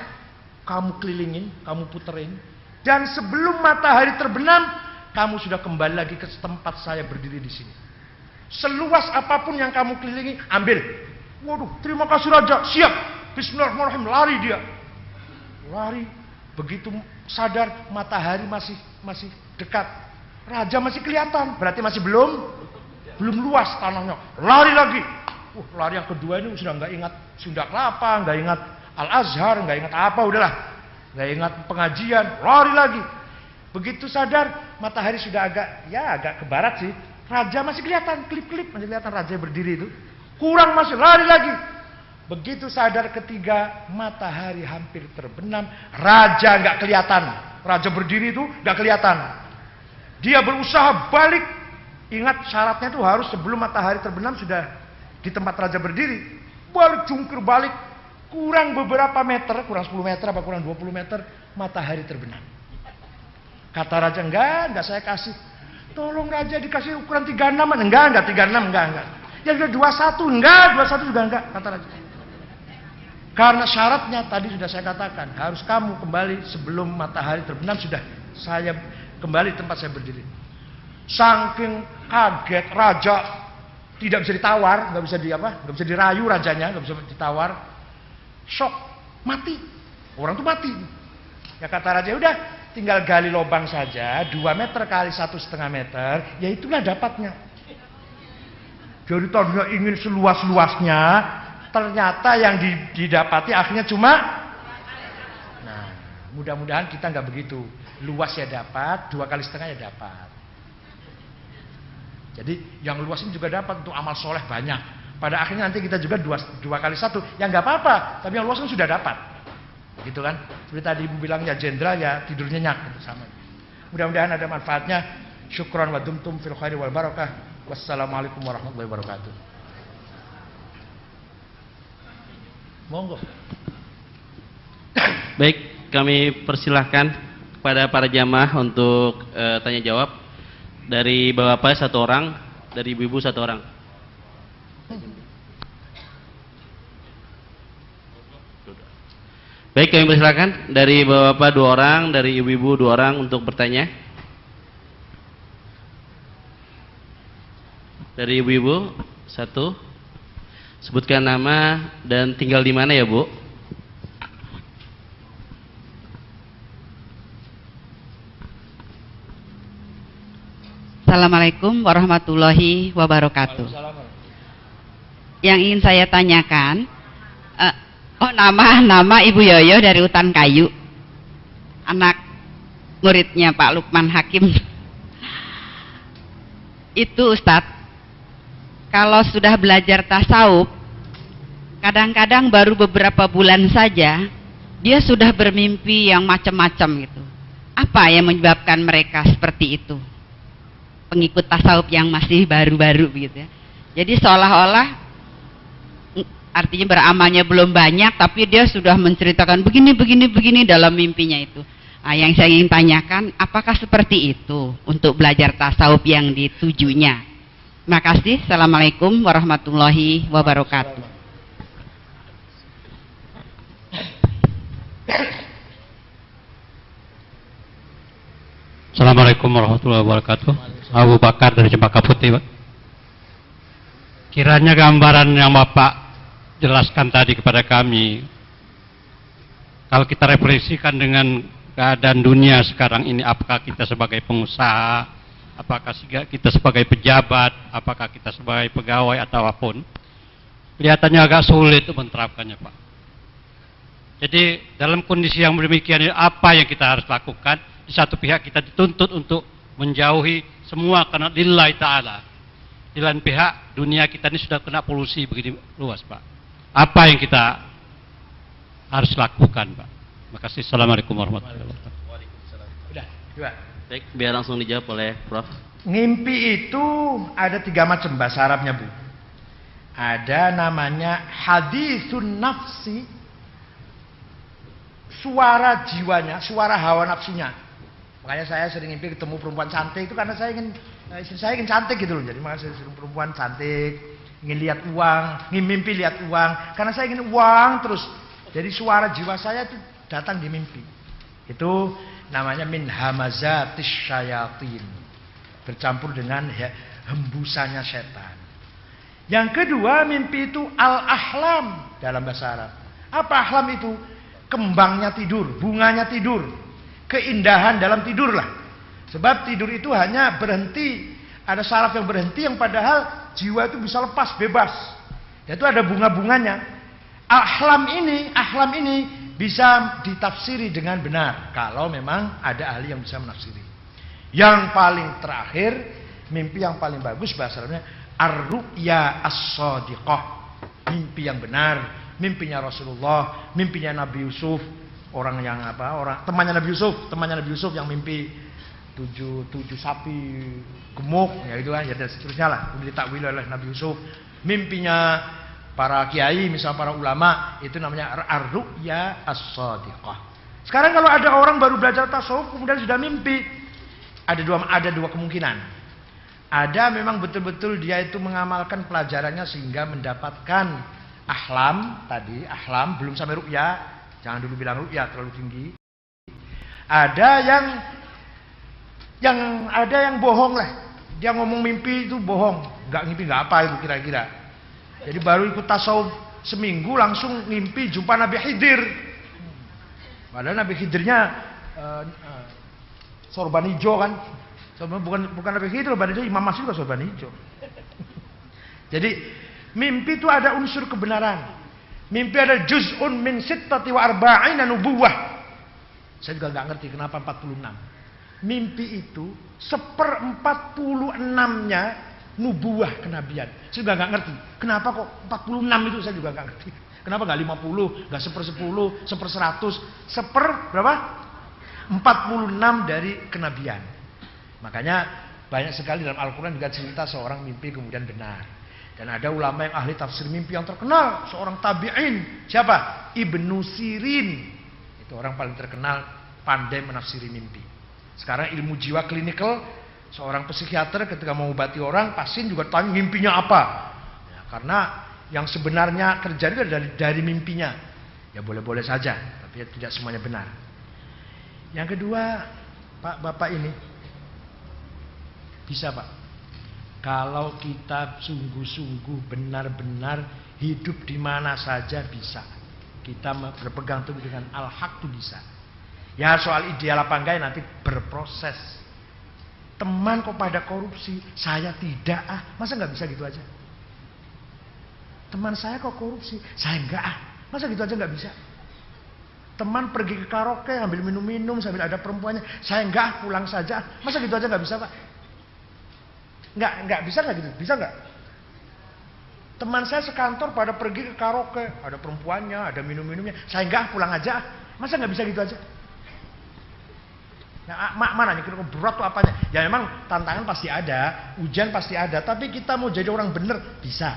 kamu kelilingin, kamu puterin, dan sebelum matahari terbenam, kamu sudah kembali lagi ke tempat saya berdiri di sini. Seluas apapun yang kamu kelilingi, ambil. Waduh, terima kasih raja, siap. Bismillahirrahmanirrahim, lari dia. Lari, begitu sadar matahari masih dekat. Raja masih kelihatan, berarti masih belum luas tanahnya. Lari lagi. Lari yang kedua ini sudah nggak ingat Sunda Kelapa, nggak ingat Al-Azhar, nggak ingat apa, udahlah. Nggak ingat pengajian, lari lagi. Begitu sadar, matahari sudah agak ke barat sih. Raja masih kelihatan, klip-klip masih kelihatan raja berdiri itu. Kurang masih, lari lagi. Begitu sadar ketiga, matahari hampir terbenam, raja nggak kelihatan. Raja berdiri itu nggak kelihatan. Dia berusaha balik. Ingat syaratnya itu harus sebelum matahari terbenam sudah di tempat raja berdiri. Balik, jungkir balik. kurang beberapa meter, kurang 10 meter apa kurang 20 meter, matahari terbenam. Kata raja, enggak saya kasih. Tolong raja dikasih ukuran 36, enggak 36, enggak. Ya udah 21, enggak, 21 juga enggak, kata raja. Karena syaratnya tadi sudah saya katakan, harus kamu kembali sebelum matahari terbenam, sudah saya kembali tempat saya berdiri. Saking kaget raja, tidak bisa ditawar, nggak bisa dirayu rajanya, nggak bisa ditawar, shock, mati, orang tuh mati. Ya kata raja, udah tinggal gali lubang saja, 2 meter kali 1,5 meter, ya itulah dapatnya. Jadi tadinya ingin seluas-luasnya, ternyata yang didapati akhirnya cuma. Nah, mudah-mudahan kita nggak begitu. Luas ya dapat, 2,5 kali ya dapat. Jadi yang luas ini juga dapat untuk amal soleh banyak. Pada akhirnya nanti kita juga 2 kali 1, ya nggak apa-apa. Tapi yang luas kan sudah dapat, gitu kan? Seperti tadi ibu bilang ya jenderal ya tidur nyenyak, gitu, sama. Mudah-mudahan ada manfaatnya. Syukran wa dumtum fil khairi wal barakah. Wassalamualaikum warahmatullahi wabarakatuh. Monggo. Baik, kami persilahkan kepada para jamaah untuk tanya jawab. Dari bapak-bapak 1 orang, dari ibu-ibu 1 orang. Baik, kami persilahkan dari bapak-bapak 2 orang, dari ibu-ibu 2 orang untuk bertanya. Dari ibu-ibu 1. Sebutkan nama dan tinggal di mana ya, Bu? Assalamualaikum warahmatullahi wabarakatuh. Yang ingin saya tanyakan, nama Ibu Yoyo dari Hutan Kayu, anak muridnya Pak Lukman Hakim. Itu Ustadz, kalau sudah belajar tasawuf, kadang-kadang baru beberapa bulan saja dia sudah bermimpi yang macam-macam gitu. Apa yang menyebabkan mereka seperti itu? Pengikut tasawuf yang masih baru-baru begitu ya. Jadi seolah-olah artinya beramalnya belum banyak, tapi dia sudah menceritakan begini dalam mimpinya itu. Nah, yang saya ingin tanyakan, apakah seperti itu untuk belajar tasawuf yang ditujunya? Terima kasih. Assalamualaikum warahmatullahi wabarakatuh. Assalamualaikum warahmatullahi wabarakatuh. Abu Bakar dari Cempaka Putih, Pak. Kiranya gambaran yang Bapak jelaskan tadi kepada kami, kalau kita refleksikan dengan keadaan dunia sekarang ini, apakah kita sebagai pengusaha, apakah kita sebagai pejabat, apakah kita sebagai pegawai atau apapun, kelihatannya agak sulit untuk menerapkannya, Pak. Jadi dalam kondisi yang demikian ini, apa yang kita harus lakukan? Di satu pihak kita dituntut untuk menjauhi semua karena lillahi ta'ala. Di lain pihak dunia kita ini sudah kena polusi begini luas, Pak. Apa yang kita harus lakukan, Pak? Terima kasih. Assalamualaikum warahmatullahi wabarakatuh. Udah, 2. Baik, biar langsung dijawab oleh Prof. Ngimpi itu ada 3 macam bahasa Arabnya, Bu. Ada namanya haditsun nafsi, suara jiwanya, suara hawa nafsunya. Makanya saya sering mimpi ketemu perempuan cantik itu karena saya ingin cantik gitu loh. Jadi makanya saya sering perempuan cantik, ingin lihat uang, ingin mimpi lihat uang, karena saya ingin uang terus. Jadi suara jiwa saya itu datang di mimpi. Itu namanya min hamazatis syayatin, bercampur dengan hembusannya setan. Yang kedua, mimpi itu al-ahlam dalam bahasa Arab. Apa ahlam itu? Kembangnya tidur, bunganya tidur, keindahan dalam tidur lah. Sebab tidur itu hanya berhenti, ada saraf yang berhenti yang padahal jiwa itu bisa lepas, bebas. Itu ada bunga-bunganya. Ahlam ini bisa ditafsiri dengan benar kalau memang ada ahli yang bisa menafsiri. Yang paling terakhir, mimpi yang paling bagus bahasa Arabnya ar-ru'ya as-shadiqah, mimpi yang benar. Mimpinya Rasulullah, mimpinya Nabi Yusuf, orang temannya Nabi Yusuf yang mimpi 7 sapi gemuk, ya itu kan, ya dan seterusnya lah, ditakwil oleh Nabi Yusuf. Mimpinya para kiai, misal para ulama, itu namanya ar-ru'ya as-shadiqah. Sekarang kalau ada orang baru belajar tasawuf kemudian sudah mimpi, ada dua kemungkinan. Ada memang betul-betul dia itu mengamalkan pelajarannya sehingga mendapatkan ahlam tadi, ahlam belum sampai ru'ya, jangan dulu bilang ru'ya terlalu tinggi. Ada yang bohong lah. Dia ngomong mimpi itu bohong, nggak ngimpi nggak apa itu kira-kira. Jadi baru ikut tasawuf seminggu langsung ngimpi jumpa Nabi Khidir. Padahal Nabi Khidirnya sorban hijau kan. Bukan Nabi Khidir, sorban hijau, Imam Mahdi juga sorban hijau. Jadi mimpi itu ada unsur kebenaran. Mimpi ada juz'un min sittati wa arba'ina nubuwah. Saya juga nggak ngerti kenapa 46. Mimpi itu 1/46-nya nubuwah kenabian. Saya juga nggak ngerti. Kenapa kok 46 itu saya juga nggak ngerti. Kenapa nggak 50, nggak 1/10, 1/100, berapa? 46 dari kenabian. Makanya banyak sekali dalam Al-Quran juga cerita seorang mimpi kemudian benar. Dan ada ulama yang ahli tafsir mimpi yang terkenal, seorang tabi'in. Siapa? Ibnu Sirin. Itu orang paling terkenal pandai menafsiri mimpi. Sekarang ilmu jiwa klinikal, seorang psikiater ketika mau mengobati orang, pasien juga tanya mimpinya apa. Ya, karena yang sebenarnya kerja itu dari mimpinya. Ya boleh-boleh saja, tapi tidak semuanya benar. Yang kedua, Pak Bapak ini bisa Pak, kalau kita sungguh-sungguh benar-benar hidup di mana saja bisa. Kita berpegang teguh dengan al-haq itu bisa. Ya soal ideal apa enggak nanti berproses. Teman kok pada korupsi, saya tidak masa nggak bisa gitu aja? Teman saya kok korupsi, saya enggak masa gitu aja nggak bisa? Teman pergi ke karaoke ambil minum-minum sambil ada perempuannya, saya enggak pulang saja, masa gitu aja nggak bisa Pak? Nggak bisa nggak gitu? Bisa nggak? Teman saya sekantor pada pergi ke karaoke, ada perempuannya, ada minum-minumnya, saya enggak pulang aja, masa nggak bisa gitu aja? Nah, mana nih kira-kira berat tuh apanya? Ya memang tantangan pasti ada, ujian pasti ada, tapi kita mau jadi orang bener bisa.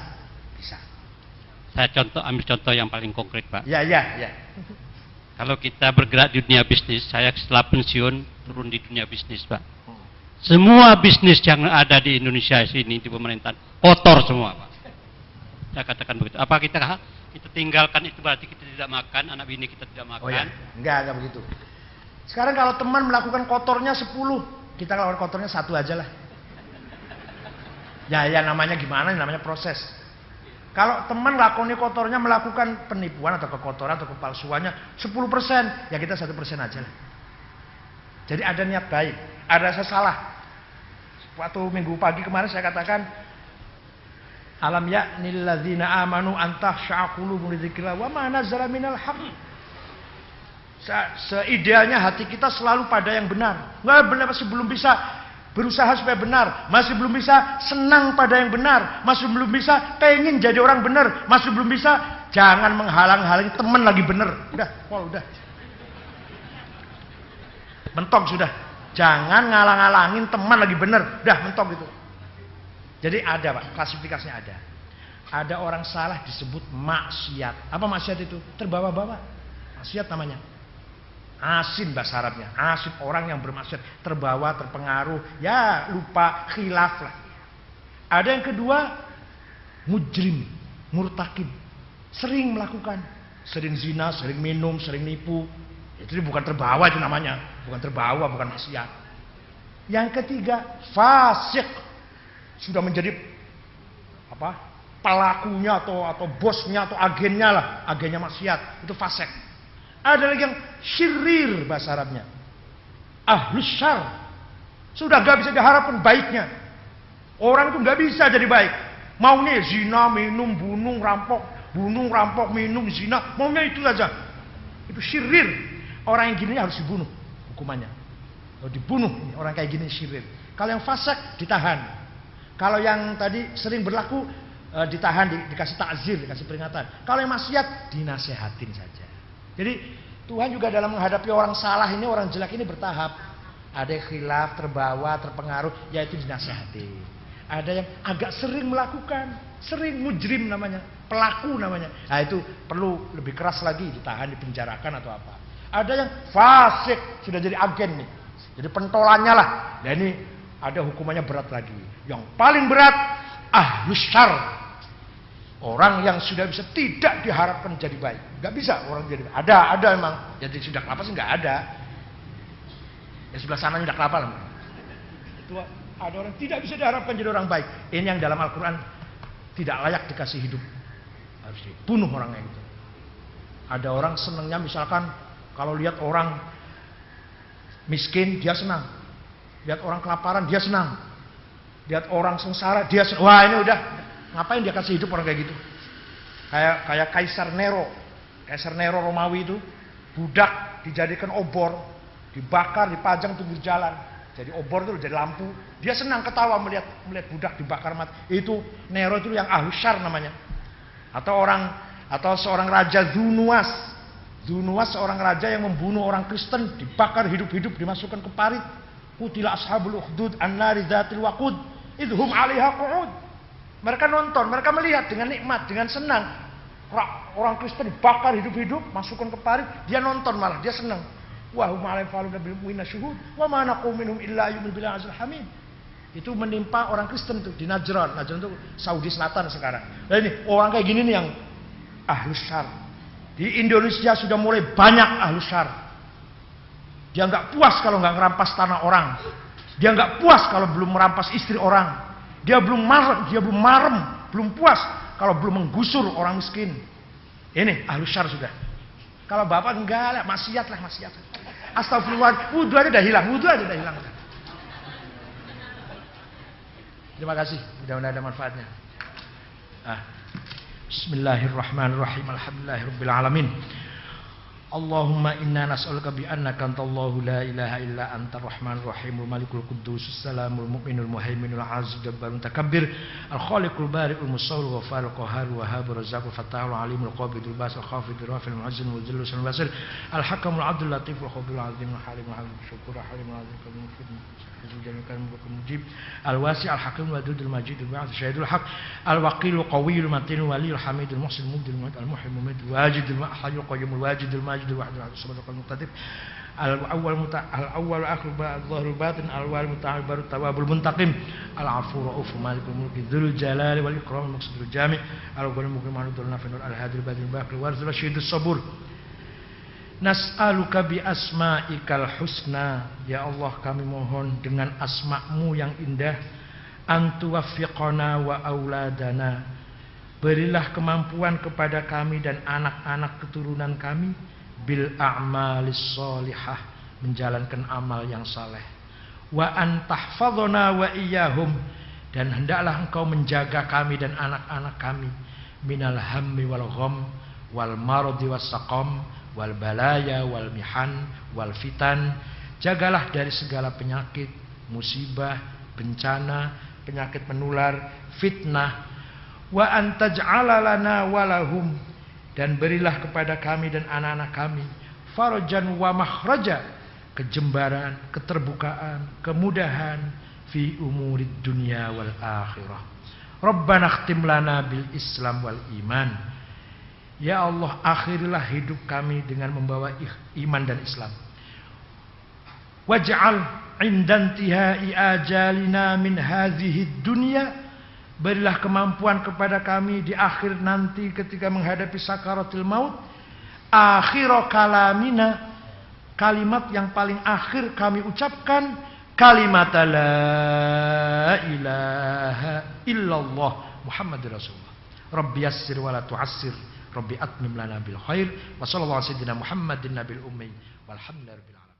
Saya ambil contoh yang paling konkret Pak. Ya. Kalau kita bergerak di dunia bisnis, saya setelah pensiun turun di dunia bisnis Pak. Semua bisnis yang ada di Indonesia sini di pemerintahan kotor semua Pak. Saya katakan begitu. Apa kita tinggalkan itu berarti kita tidak makan, anak bini kita tidak makan? Oh ya, enggak begitu. Sekarang kalau teman melakukan kotornya 10, kita lakukan kotornya 1 aja lah. Ya namanya gimana? Namanya proses. Kalau teman lakoni kotornya melakukan penipuan atau kekotoran atau kepalsuannya 10%, ya kita 1% aja lah. Jadi ada niat baik, ada rasa salah. Waktu minggu pagi kemarin saya katakan, alam ya'nil ladzina amanu antahsha'a qulubuhum lidzikrillah wa ma nazzala minal haqq. Seidealnya hati kita selalu pada yang benar. Nggak benar, masih belum bisa berusaha supaya benar, masih belum bisa senang pada yang benar, masih belum bisa pengen jadi orang benar, masih belum bisa. Jangan menghalang-halangi teman lagi benar. Udah mentok sudah. Jangan ngalang-ngalangin teman lagi benar. Udah mentok gitu. Jadi ada Pak, klasifikasinya ada. Ada orang salah disebut maksiat. Apa maksiat itu? Terbawa-bawa. Maksiat namanya. Asin bahasa Arabnya, asin, orang yang bermaksiat, terbawa, terpengaruh, ya lupa, khilaf lah. Ada yang kedua, mujrim, murtakib, sering melakukan, sering zina, sering minum, sering nipu. Itu bukan terbawa itu namanya, bukan terbawa, bukan maksiat. Yang ketiga, fasik, sudah menjadi pelakunya atau bosnya atau agennya lah, agennya maksiat, itu fasik. Ada lagi yang syirir bahasa Arabnya, ahlus syar, sudah gak bisa diharapkan baiknya. Orang itu gak bisa jadi baik, maunya zina, minum, bunuh, rampok, minum, zina, maunya itu saja. Itu syirir. Orang yang gini harus dibunuh hukumannya. Kalau dibunuh orang kayak gini syirir. Kalau yang fasik ditahan. Kalau yang tadi sering berlaku ditahan, dikasih takzir, dikasih peringatan. Kalau yang maksiat dinasehatin saja. Jadi Tuhan juga dalam menghadapi orang salah ini, orang jelek ini bertahap. Ada yang khilaf, terbawa, terpengaruh, yaitu dinasehati. Ada yang agak sering melakukan, sering mujrim namanya, pelaku namanya. Nah itu perlu lebih keras lagi, ditahan, dipenjarakan atau apa. Ada yang fasik, sudah jadi agen nih, jadi pentolannya lah. Nah ini ada hukumannya berat lagi. Yang paling berat ahlus syarr, orang yang sudah bisa tidak diharapkan jadi baik. Nggak bisa orang jadi baik. Ada memang. Jadi sudah kelapa sih nggak ada. Ya sebelah sana sudah kelapa lah. Itu ada orang tidak bisa diharapkan jadi orang baik. Ini yang dalam Al-Quran tidak layak dikasih hidup. Harus dibunuh orangnya itu. Ada orang senangnya misalkan kalau lihat orang miskin dia senang. Lihat orang kelaparan dia senang. Lihat orang sengsara dia senang. Wah ini udah, ngapain dia kasih hidup orang kayak gitu? Kayak Kaisar Nero. Kaisar Nero Romawi itu budak dijadikan obor, dibakar, dipajang pinggir jalan. Jadi obor itu jadi lampu. Dia senang ketawa melihat budak dibakar mati. Itu Nero itu yang ahlus syarr namanya. Atau seorang raja Zunuas. Zunuas seorang raja yang membunuh orang Kristen, dibakar hidup-hidup, dimasukkan ke parit. Qutila ashabul ukhdud an-nari dzatil waqud idhum 'alaiha qu'ud. Mereka nonton, mereka melihat dengan nikmat, dengan senang. Orang Kristen dibakar hidup-hidup, masukkan ke parit, dia nonton malah, dia senang. Wa hum 'alaiha faluna bil mu'minina syuhud wa ma naqum minhum illa yu'minu billahi azizil hamid. Itu menimpa orang Kristen tuh di Najran. Najran itu Saudi Selatan sekarang. Nah ini orang kayak gini nih yang ahlus syarr. Di Indonesia sudah mulai banyak ahlus syarr. Dia nggak puas kalau nggak merampas tanah orang. Dia nggak puas kalau belum merampas istri orang. Dia belum marem, belum puas kalau belum menggusur orang miskin. Ini ahlus syarr sudah. Kalau bapak enggak lah, maksiat lah, maksiat. Astagfirullah, wudhu aja udah hilang. Terima kasih, mudah-mudahan ada manfaatnya. Bismillahirrahmanirrahim. Alhamdulillahirabbil alamin. Allahumma inna nas'aluka bi annaka antallahu la ilaha illa antar rahmanur rahimul malikul quddus salamul mu'minul muhaiminul aziz jabbarul mutakabbir al khaliqul bari'ul musawwir ghaffarul qahharul wahhabur razzaqul fattahul alimul qabidul basil khafidul rafil mu'azzil muzillul sul basir al hakamul adil latiful khabirul azimul halimul halim syukur halimul azim kalim jamikan mujib al wasi' al hakim wadudul majidul ba'd syahidul haq al waqilul qawiyul matinul waliyul hamidul muhsin mudil al muhim mumid wajidul hayyul qayyumul wajidul majidul wahdul subhanal muqtadir al awwal akhir dhahirul batin al wal muta'al barut tawabul muntaqim al afur rauf malikul mulki dzul jalali wal ikram maqsadul jami' al ghani mukrimanul nafinul al hadir badil baqi warzul syidus sabur. Nas'aluka bi asma'ikal husna. Ya Allah, kami mohon dengan asma'mu yang indah, antuwaffiqana wa auladana, berilah kemampuan kepada kami dan anak-anak keturunan kami, bil a'malis sholihah, menjalankan amal yang saleh, wa antahfadhona wa iyyahum, dan hendaklah engkau menjaga kami dan anak-anak kami, minal hammi wal gham wal maradi was saqam wal balaya wal mihan wal fitan. Jagalah dari segala penyakit, musibah, bencana, penyakit menular, fitnah. Wa antaj'ala lana walahum, dan berilah kepada kami dan anak-anak kami farajan wa makhraja, kejembaran, keterbukaan, kemudahan fi umurid dunya wal akhirah. Rabbana khtim lana bil Islam wal iman. Ya Allah, akhirilah hidup kami dengan membawa iman dan Islam. Waj'al indantihai ajalina min hadhihi dunya, berilah kemampuan kepada kami di akhir nanti ketika menghadapi sakaratul maut, akhir kalamina, kalimat yang paling akhir kami ucapkan, kalimat la ilaha illallah Muhammadur Rasulullah. Rabbi yassir wa la tu'assir, Rabbi atmim lana bil khair, wa sallallahu alaihi wasallam Muhammadin nabil ummi walhamdulillahi rabbil alamin.